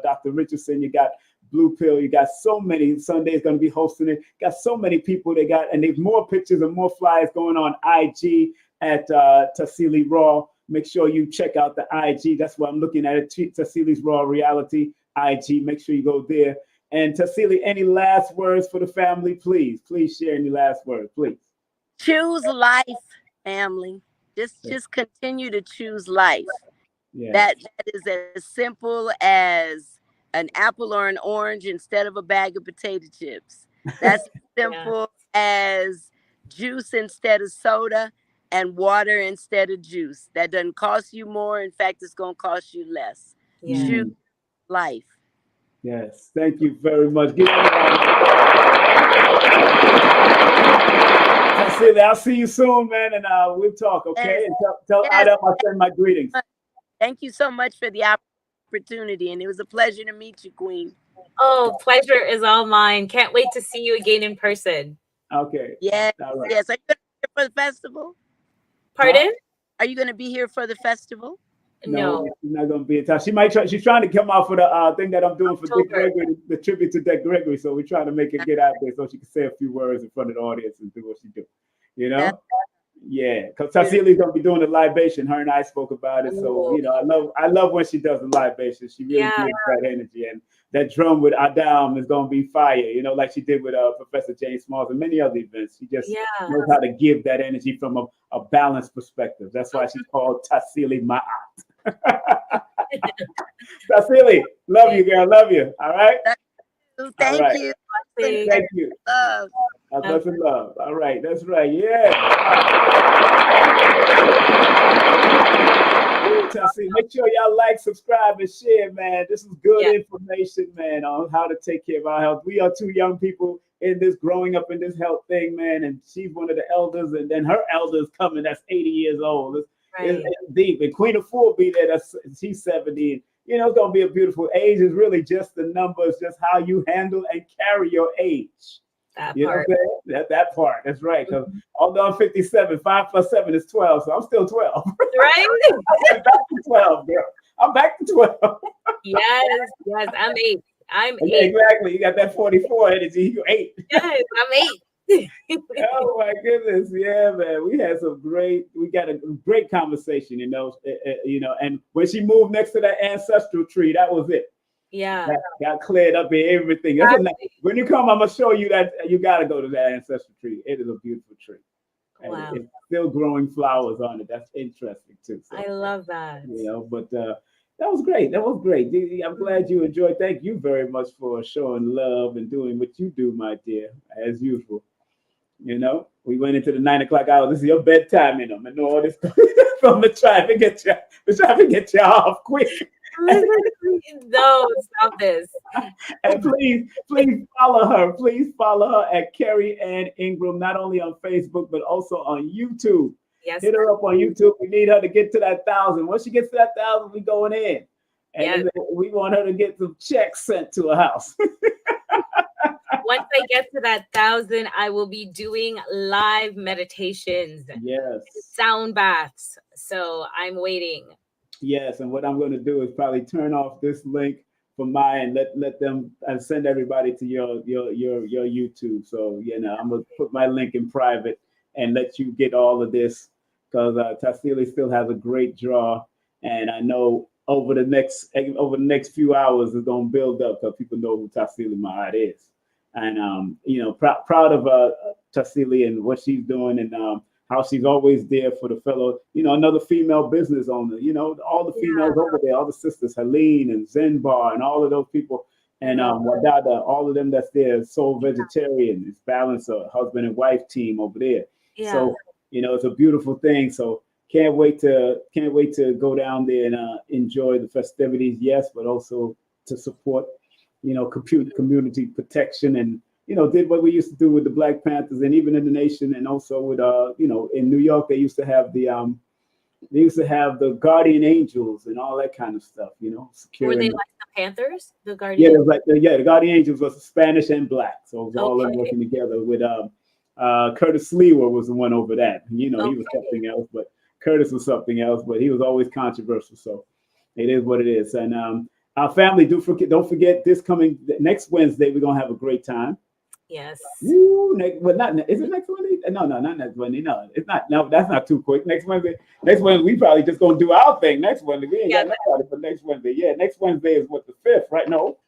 Dr. Richardson, you got Blue Pill, you got so many. Sunday is going to be hosting it. Got so many people they got, and there's more pictures and more flyers going on IG at Tassili Raw. Make sure you check out the IG. That's what I'm looking at it. Tassili's Raw Reality IG. Make sure you go there. And Tassili, any last words for the family, please? Please share any last words, please. Choose life, family. Just continue to choose life. Yeah. That is as simple as an apple or an orange instead of a bag of potato chips. That's simple as juice instead of soda and water instead of juice. That doesn't cost you more. In fact, it's going to cost you less. Yeah. Choose life. Yes, thank you very much. Tassili, I'll see you soon, man, and we'll talk, okay? And tell Adam I send my greetings. Thank you so much for the opportunity, and it was a pleasure to meet you, Queen. Oh, pleasure is all mine. Can't wait to see you again in person. Okay. Yes, right. Yes. Are you going to be here for the festival? Pardon? Are you going to be here for the festival? No, she's not going to be in town. She might try. She's trying to come out for the thing that I'm doing for Dick Gregory, the tribute to Dick Gregory. So we're trying to make her get out there so she can say a few words in front of the audience and do what she do. Yeah, because Tassili's gonna be doing the libation. Her and I spoke about it. So I love when she does the libation. She really gives that energy, and that drum with Adam is gonna be fire. Like she did with Professor James Smalls and many other events. She just knows how to give that energy from a balanced perspective. That's why she's called Tassili Ma'at. Tassili, love you, girl. Love you. All right. Thank you. Thank you. Love and love. All right, that's right. Yeah. Tassili, make sure y'all like, subscribe, and share, man. This is good information, man, on how to take care of our health. We are two young people in this, growing up in this health thing, man, and she's one of the elders, and then her elder's coming. That's 80 years old. It's deep. And Queen of Four be there. She's 70. It's gonna be a beautiful age. Is really just the numbers, just how you handle and carry your age. That Know what I'm saying? That part. That's right. Because although I'm 57, 5 + 7 is 12, so I'm still 12. Right? I'm back to 12, girl. I'm back to 12. Yes, I'm 8. I'm 8. Exactly. You got that 44 energy. You're 8. Yes, I'm 8. Oh my goodness, yeah, man. We got a great conversation, and when she moved next to that ancestral tree, that was it. Yeah. That got cleared up and everything. When you come, I'm gonna show you that you gotta go to that ancestral tree. It is a beautiful tree. Wow. It's still growing flowers on it. That's interesting too. So, I love that. But that was great. I'm glad you enjoyed. Thank you very much for showing love and doing what you do, my dear, as usual. We went into the 9 o'clock hour. This is your bedtime, I know all this from the trying to get you off quick. No, stop this. And please follow her. Please follow her at Carrie Ann Ingram, not only on Facebook, but also on YouTube. Yes. Hit her up on YouTube. We need her to get to that 1,000. Once she gets to that 1,000, we going in. And we want her to get some checks sent to her house. Once I get to that 1,000, I will be doing live meditations. Yes. Sound baths. So I'm waiting. Yes, and what I'm going to do is probably turn off this link for mine. Let them send everybody to your YouTube. So I'm gonna put my link in private and let you get all of this because Tassili still has a great draw, and I know over the next few hours is going to build up because people know who Tassili Ma'at is. And, proud of Tassili and what she's doing, and how she's always there for the fellow, another female business owner, all the females over there, all the sisters, Helene and Zenbar and all of those people. And Wadada, all of them that's there, soul vegetarian, it's balanced, a husband and wife team over there. Yeah. So, it's a beautiful thing. So can't wait to go down there and enjoy the festivities, yes, but also to support, community protection, and did what we used to do with the Black Panthers, and even in the nation, and also with in New York they used to have the guardian angels and all that kind of stuff, securing. Were they like the Panthers? The guardian? Yeah, the guardian angels was Spanish and Black, so it was all of them working together with Curtis Lewa was the one over that. He was something else, but Curtis was something else, but he was always controversial. So it is what it is. And our family, don't forget next Wednesday, we're gonna have a great time. Yes. Is it next Wednesday? No, not next Wednesday. No, it's not. No, that's not too quick. Next Wednesday, we probably just gonna do our thing next Wednesday. We ain't got nobody for next Wednesday. Yeah, next Wednesday is what, the 5th, right? No,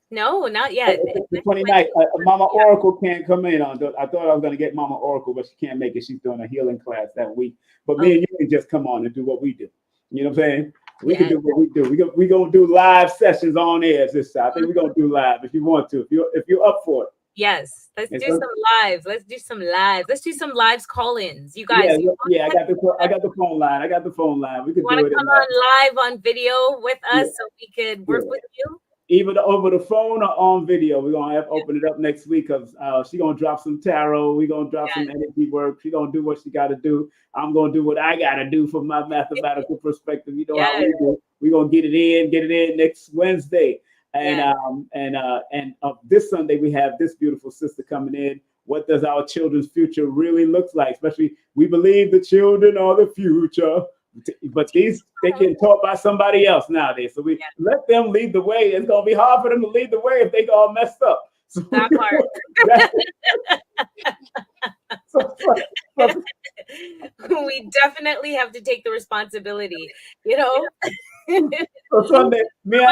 not yet. The 29th. Mama Oracle can't come in on. I thought I was gonna get Mama Oracle, but she can't make it. She's doing a healing class that week. But me and you can just come on and do what we do. You know what I'm saying? We can do what we do. We gonna do live sessions on air this time. I think we're gonna do live if you want to. If you're up for it. Yes, let's do some lives. Let's do some lives call-ins. You guys. I got the phone line. We could want to come on live on video with us so we could work with you. Either over the phone or on video. We're gonna have to open it up next week because she's gonna drop some tarot. We're gonna drop some energy work. She's gonna do what she gotta do. I'm gonna do what I gotta do from my mathematical perspective. How we do. We're gonna get it in next Wednesday. And this Sunday we have this beautiful sister coming in. What does our children's future really look like? Especially, we believe the children are the future, but they can taught by somebody else nowadays. So we let them lead the way. It's gonna be hard for them to lead the way if they all messed up. So that part. We definitely have to take the responsibility, So Sunday, me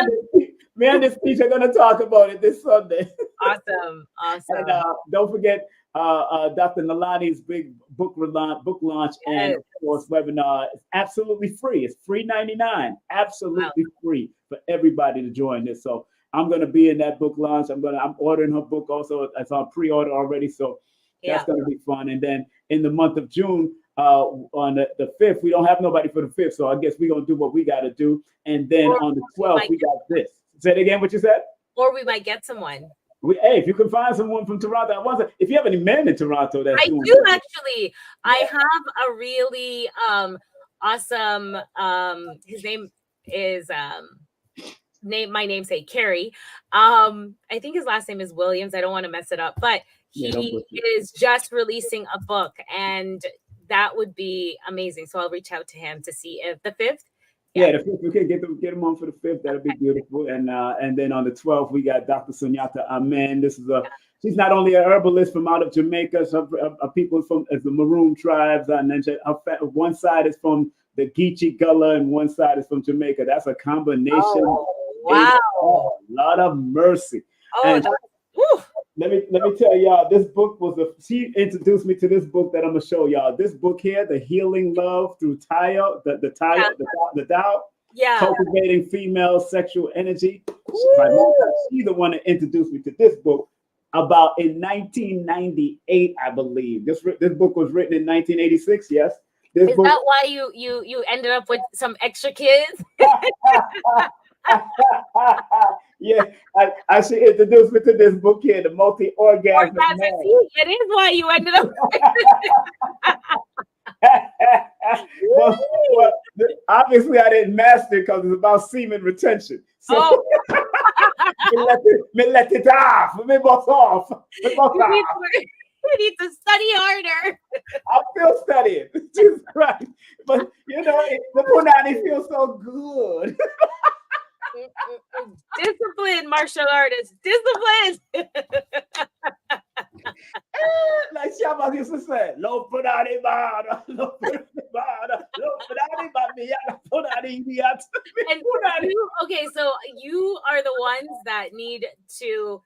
and this teacher are going to talk about it this Sunday. Awesome. And don't forget Dr. Nalani's big book launch and of course webinar. It's absolutely free. It's $3.99. Absolutely free for everybody to join this. So I'm going to be in that book launch. I'm ordering her book also. It's on pre-order already. So that's going to be fun. And then in the month of June, on the 5th, we don't have nobody for the 5th. So I guess we're going to do what we got to do. And then on the 12th, we got this. Say it again, what you said? Or we might get someone. If you can find someone from Toronto, if you have any men in Toronto, I do actually. I have a really awesome. His name is my namesake Carrie. I think his last name is Williams. I don't want to mess it up, but he is just releasing a book, and that would be amazing. So I'll reach out to him to see if the 5th. Yeah, the 5th, we can get them on for the 5th. That'll be beautiful. And then on the 12th, we got Dr. Sunyata Amen. This is she's not only a herbalist from out of Jamaica, some people from the Maroon tribes, and then one side is from the Geechee Gullah and one side is from Jamaica. That's a combination. Oh, wow. A lot of mercy. Let me tell y'all, this book she introduced me to this book that I'm gonna show y'all. This book here, The Healing Love Through Tao, the Tao, Cultivating Female Sexual Energy. She's the one that introduced me to this book about in 1998, I believe. This book was written in 1986, yes. Is that why you ended up with some extra kids? Yeah, I should introduce me to this book here, The Multi-Orgasmic Man. It is why you ended up. well, obviously, I didn't master it because it's about semen retention. So me let it off. Me bust off. You need to study harder. I'm still studying. Jesus Christ. But, the punani feels so good. Discipline, martial artists. Discipline. Like Shabba used to say, "Lo punani bada, lo punani bada, lo punani Okay, so you are the ones that need to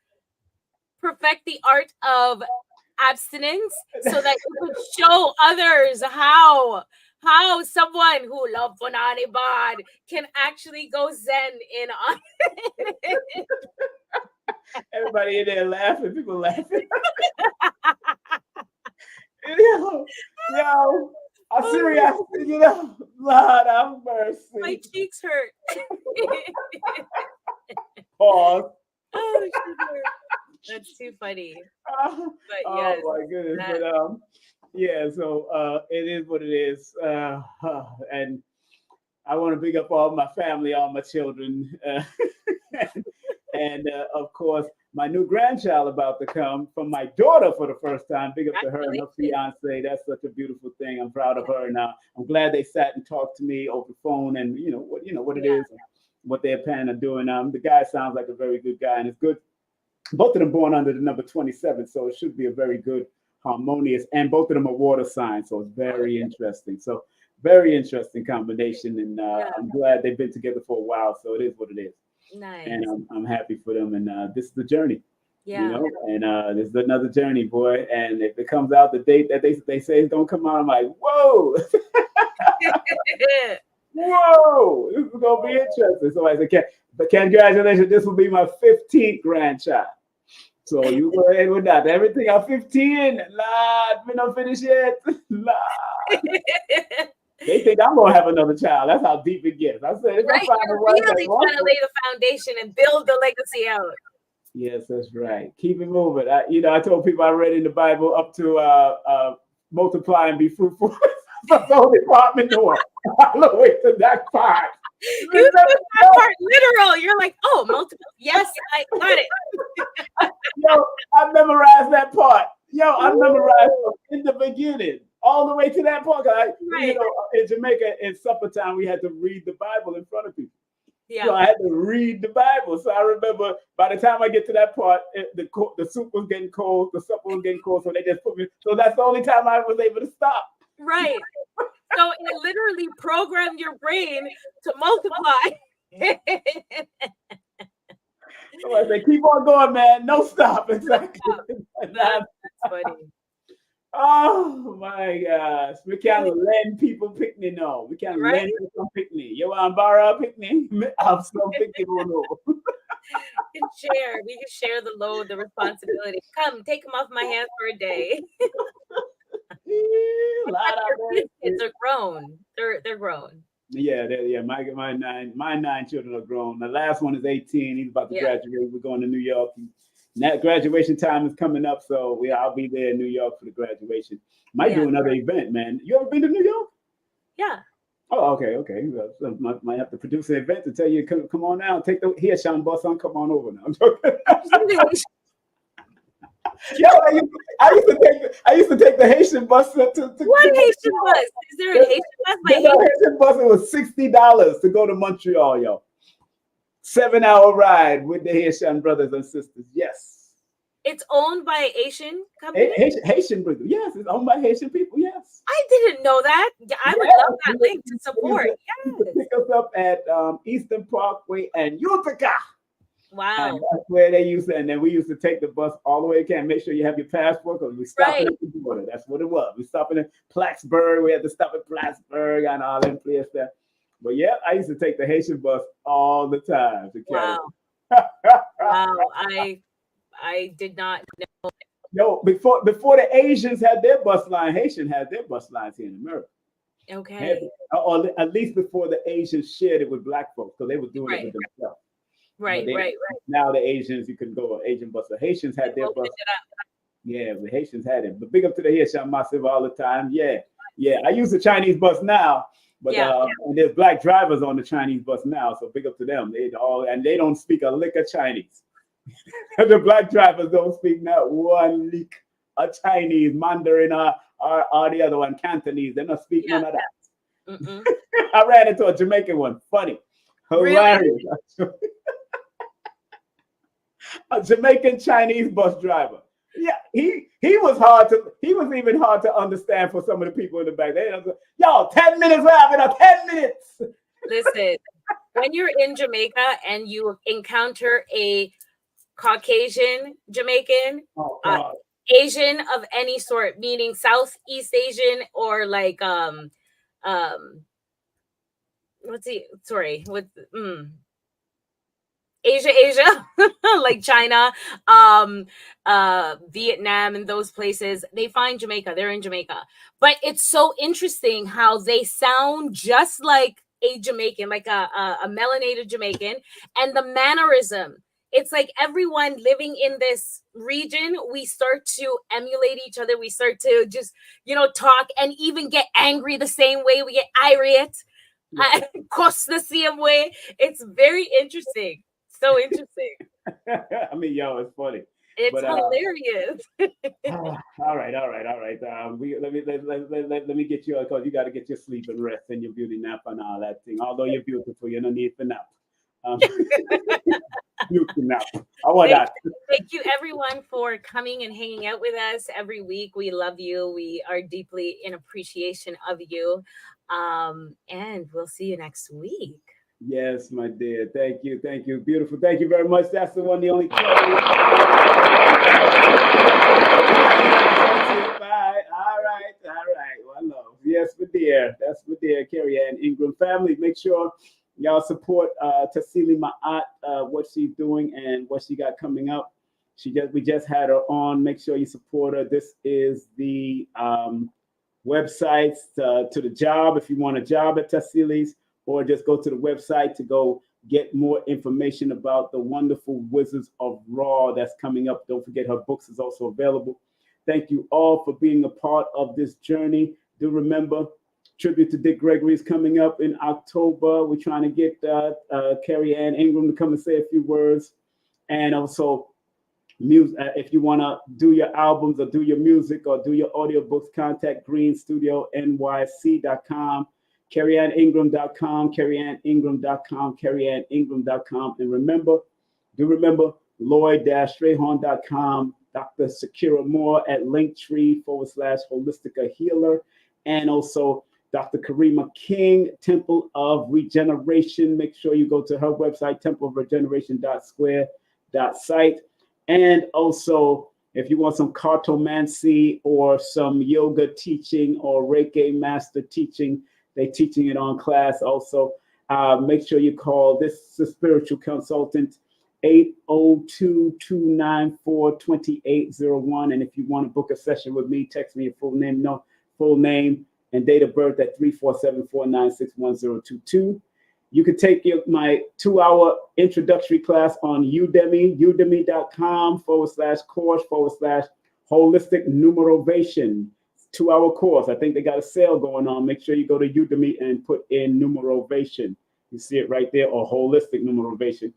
perfect the art of abstinence so that you could show others how someone who loves Punani Bad can actually go zen in on. Everybody in there laughing, people laughing. yo, I'm serious, Lord have mercy. My cheeks hurt. Pause. Oh, sugar. That's too funny. But yes, oh my goodness. But yeah, so it is what it is. And I want to big up all my family, all my children. And of course, my new grandchild about to come from my daughter for the first time. Big up to her and her fiance. That's such a beautiful thing. I'm proud of her. Now I'm glad they sat and talked to me over the phone, and what it is, what they're planning on doing. The guy sounds like a very good guy, and it's good. Both of them born under the number 27, so it should be a very good, harmonious, and both of them are water signs, so it's very interesting. So very interesting combination, and I'm glad they've been together for a while. So it is what it is. Nice. And I'm happy for them, and this is the journey. Yeah. And this is another journey, boy. And if it comes out the date that they say it's gonna come out, I'm like, whoa. Whoa, this is gonna be interesting. So I said, but congratulations, this will be my 15th grandchild. So you go ahead with that. Everything at 15, Lord, we not finished yet. Lord. They think I'm gonna have another child. That's how deep it gets. I said, right, you're really trying to lay the foundation and build the legacy out. Yes, that's right. Keep it moving. I told people I read in the Bible up to multiply and be fruitful. That's the whole department door. All the way to that part. You took that part literal. You're like, oh, multiple. Yes, I got it. Yo, I memorized that part. I memorized in the beginning all the way to that part. In Jamaica, in supper time, we had to read the Bible in front of people. Yeah. So I had to read the Bible. So I remember by the time I get to that part, the soup was getting cold, the supper was getting cold, so they just put me. So that's the only time I was able to stop. Right. So it literally programmed your brain to multiply. So I say, keep on going, man. No stop. Exactly. That's funny. Oh my gosh. We can't lend people picnic now. We can't lend people picnic. You want to borrow a picnic? Have some picnic on over. We can share the load, the responsibility. Come, take them off my hands for a day. Kids are grown. They're grown. Yeah. My 9 children are grown. The last one is 18. He's about to graduate. We're going to New York. That graduation time is coming up, so I'll be there in New York for the graduation. Might do another event, man. You ever been to New York? Yeah. Oh, okay. So might have to produce an event to tell you, come on now, take the Sean bus on, come on over now. Yo, I used to take the Haitian bus to what Haitian bus? Is there a Haitian bus? Haitian bus, it was $60 to go to Montreal, yo. 7-hour ride with the Haitian brothers and sisters. Yes. It's owned by Haitian company? Haitian brothers. Yes, it's owned by Haitian people. Yes. I didn't know that. I would love that link to support. Yes. Pick us up at Eastern Parkway and Utica. Wow. And that's where they used to, and then we used to take the bus all the way. Can't make sure you have your passport because we stopped at the border. That's what it was. We stopped in Plattsburgh. We had to stop at Plattsburgh and all that place there. But yeah, I used to take the Haitian bus all the time. Wow. Wow. I did not know. No, before the Asians had their bus line, Haitian had their bus lines here in America. Okay. Or at least before the Asians shared it with Black folks, because they were doing it with themselves. Right. Now the Asians, you can go on Asian bus. The Haitians had their bus. Yeah, the Haitians had it. But big up to the Haitian massive all the time. Yeah. I use the Chinese bus now, but and there's Black drivers on the Chinese bus now. So big up to them. They don't speak a lick of Chinese. The Black drivers don't speak not one lick of Chinese, Mandarin, or the other one, Cantonese. They're not speaking none of that. I ran into a Jamaican one. Funny. Hilarious. Really? A Jamaican Chinese bus driver. Yeah, he was hard to. He was even hard to understand for some of the people in the back. They was, yo, 10 minutes left in 10 minutes. Listen, when you're in Jamaica and you encounter a Caucasian Jamaican, Asian of any sort, meaning Southeast Asian or like what's he? Sorry, with Asia, like China, Vietnam, and those places, they find Jamaica. They're in Jamaica, but it's so interesting how they sound just like a Jamaican, like a melanated Jamaican, and the mannerism. It's like everyone living in this region, we start to emulate each other. We start to just, talk and even get angry the same way. We get irate, cuss the same way. It's very interesting. So interesting. I mean, yo, it's funny. It's hilarious. All right. Let me get you, because you got to get your sleep and rest and your beauty nap and all that thing. Although you're beautiful, you don't need the nap. Beauty nap. I want that. Thank you, everyone, for coming and hanging out with us every week. We love you. We are deeply in appreciation of you. And we'll see you next week. Yes, my dear. Thank you. Beautiful. Thank you very much. That's the one, the only. Bye. All right. Well, love. Yes, my dear. That's my dear Carrie Ann Ingram. Family, make sure y'all support Tassili Ma'at, what she's doing and what she got coming up. We just had her on. Make sure you support her. This is the websites to the job if you want a job at Tassili's. Or just go to the website to go get more information about the wonderful Wizards of Raw that's coming up. Don't forget her books is also available. Thank you all for being a part of this journey. Do remember, tribute to Dick Gregory is coming up in October. We're trying to get Carrie Ann Ingram to come and say a few words. And also, if you want to do your albums or do your music or do your audiobooks, contact greenstudionyc.com. CarrieAnnIngram.com, CarrieAnnIngram.com, CarrieAnnIngram.com. And remember, Lloyd-Strayhorn.com, Dr. Sakira Moore at Linktree/Holistica Healer. And also Dr. Karima King, Temple of Regeneration. Make sure you go to her website, templeofregeneration.square.site. And also, if you want some cartomancy or some yoga teaching or Reiki master teaching, they're teaching it on class also. Make sure you call this spiritual consultant 802-294-2801. And if you want to book a session with me, text me your full name and date of birth at 347-496-1022. You can take my 2-hour introductory class on Udemy, udemy.com/course/holistic numerovation. 2-hour course. I think they got a sale going on. Make sure you go to Udemy and put in numerovation. You see it right there, or holistic numerovation.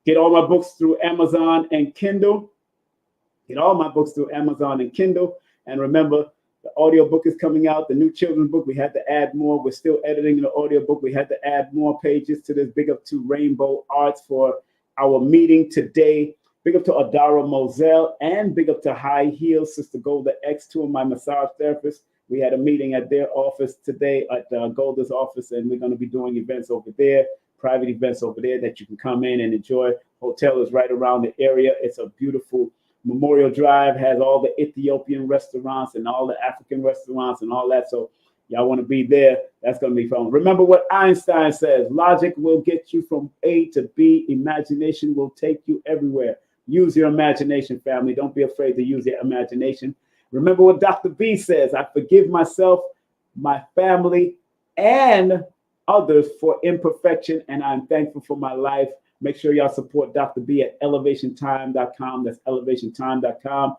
Get all my books through Amazon and Kindle. And remember, the audiobook is coming out. The new children's book, we had to add more. We're still editing the audiobook. We had to add more pages to this. Big up to Rainbow Arts for our meeting today. Big up to Adara Moselle and big up to High Heels, Sister Golda X, 2 of my massage therapists. We had a meeting at their office today, at Golda's office, and we're going to be doing events over there, private events over there that you can come in and enjoy. Hotel is right around the area. It's a beautiful Memorial Drive, has all the Ethiopian restaurants and all the African restaurants and all that. So y'all want to be there, that's going to be fun. Remember what Einstein says, logic will get you from A to B. Imagination will take you everywhere. Use your imagination, family. Don't be afraid to use your imagination. Remember what Dr. B says, I forgive myself, my family, and others for imperfection, and I'm thankful for my life. Make sure y'all support Dr. B at elevationtime.com. That's elevationtime.com.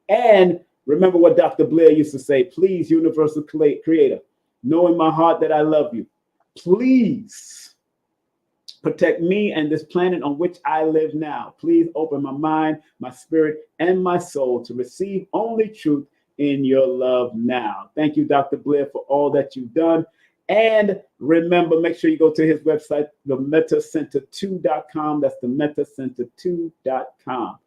And remember what Dr. Blair used to say, please, universal creator, know in my heart that I love you. Please protect me and this planet on which I live now. Please open my mind, my spirit, and my soul to receive only truth in your love now. Thank you, Dr. Blair, for all that you've done. And remember, make sure you go to his website, themetacenter2.com. That's themetacenter2.com.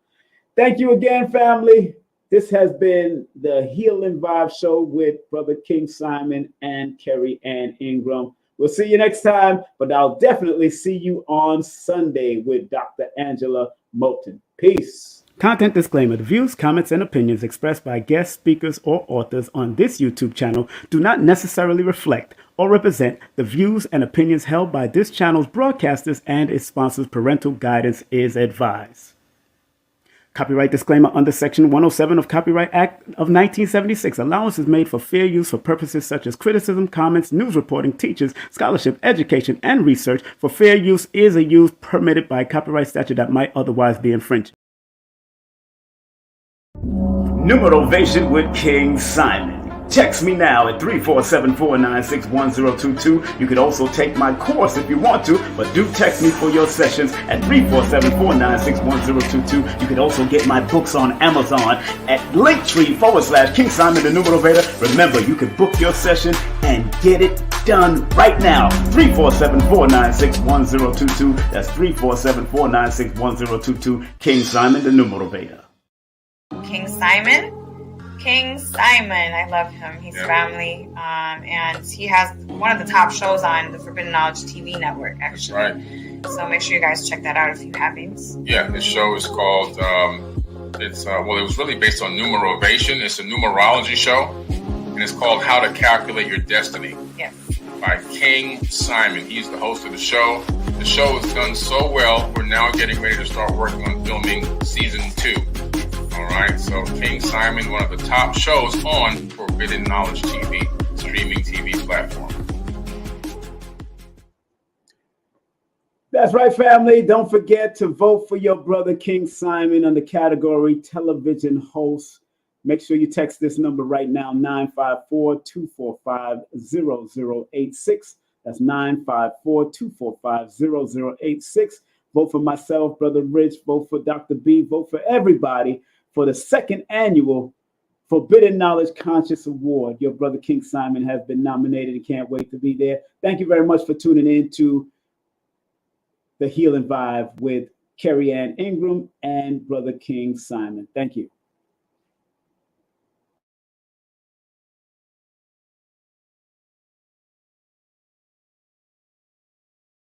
Thank you again, family. This has been the Healing Vybez Show with Brother King Simon and Carrie Ann Ingram. We'll see you next time, but I'll definitely see you on Sunday with Dr. Angela Moulton. Peace. Content disclaimer. The views, comments, and opinions expressed by guest speakers or authors on this YouTube channel do not necessarily reflect or represent the views and opinions held by this channel's broadcasters and its sponsors. Parental guidance is advised. Copyright disclaimer under Section 107 of Copyright Act of 1976. Allowance is made for fair use for purposes such as criticism, comments, news reporting, teachers, scholarship, education, and research. For fair use is a use permitted by copyright statute that might otherwise be infringed. Numerovation with King Simon. Text me now at 347-496-1022. You could also take my course if you want to, but do text me for your sessions at 347-496-1022. You could also get my books on Amazon at Linktree/King Simon the Numerovator. Remember, you can book your session and get it done right now. 347-496-1022. That's 347-496-1022. King Simon the Numerovator. King Simon. I love him. He's family. And he has one of the top shows on the Forbidden Knowledge TV network, actually. Right. So make sure you guys check that out if you haven't. Yeah, this show is called, it was really based on numerovation. It's a numerology show. And it's called How to Calculate Your Destiny. Yes. By King Simon. He's the host of the show. The show has done so well, we're now getting ready to start working on filming season 2. All right, so King Simon, one of the top shows on Forbidden Knowledge TV, streaming TV platform. That's right, family. Don't forget to vote for your brother King Simon on the category television host. Make sure you text this number right now, 954-245-0086. That's 954-245-0086. Vote for myself, Brother Rich. Vote for Dr. B. Vote for everybody for the second annual Forbidden Knowledge Conscious Award. Your brother King Simon has been nominated and can't wait to be there. Thank you very much for tuning in to the Healing Vibe with Carrie Ann Ingram and Brother King Simon. Thank you.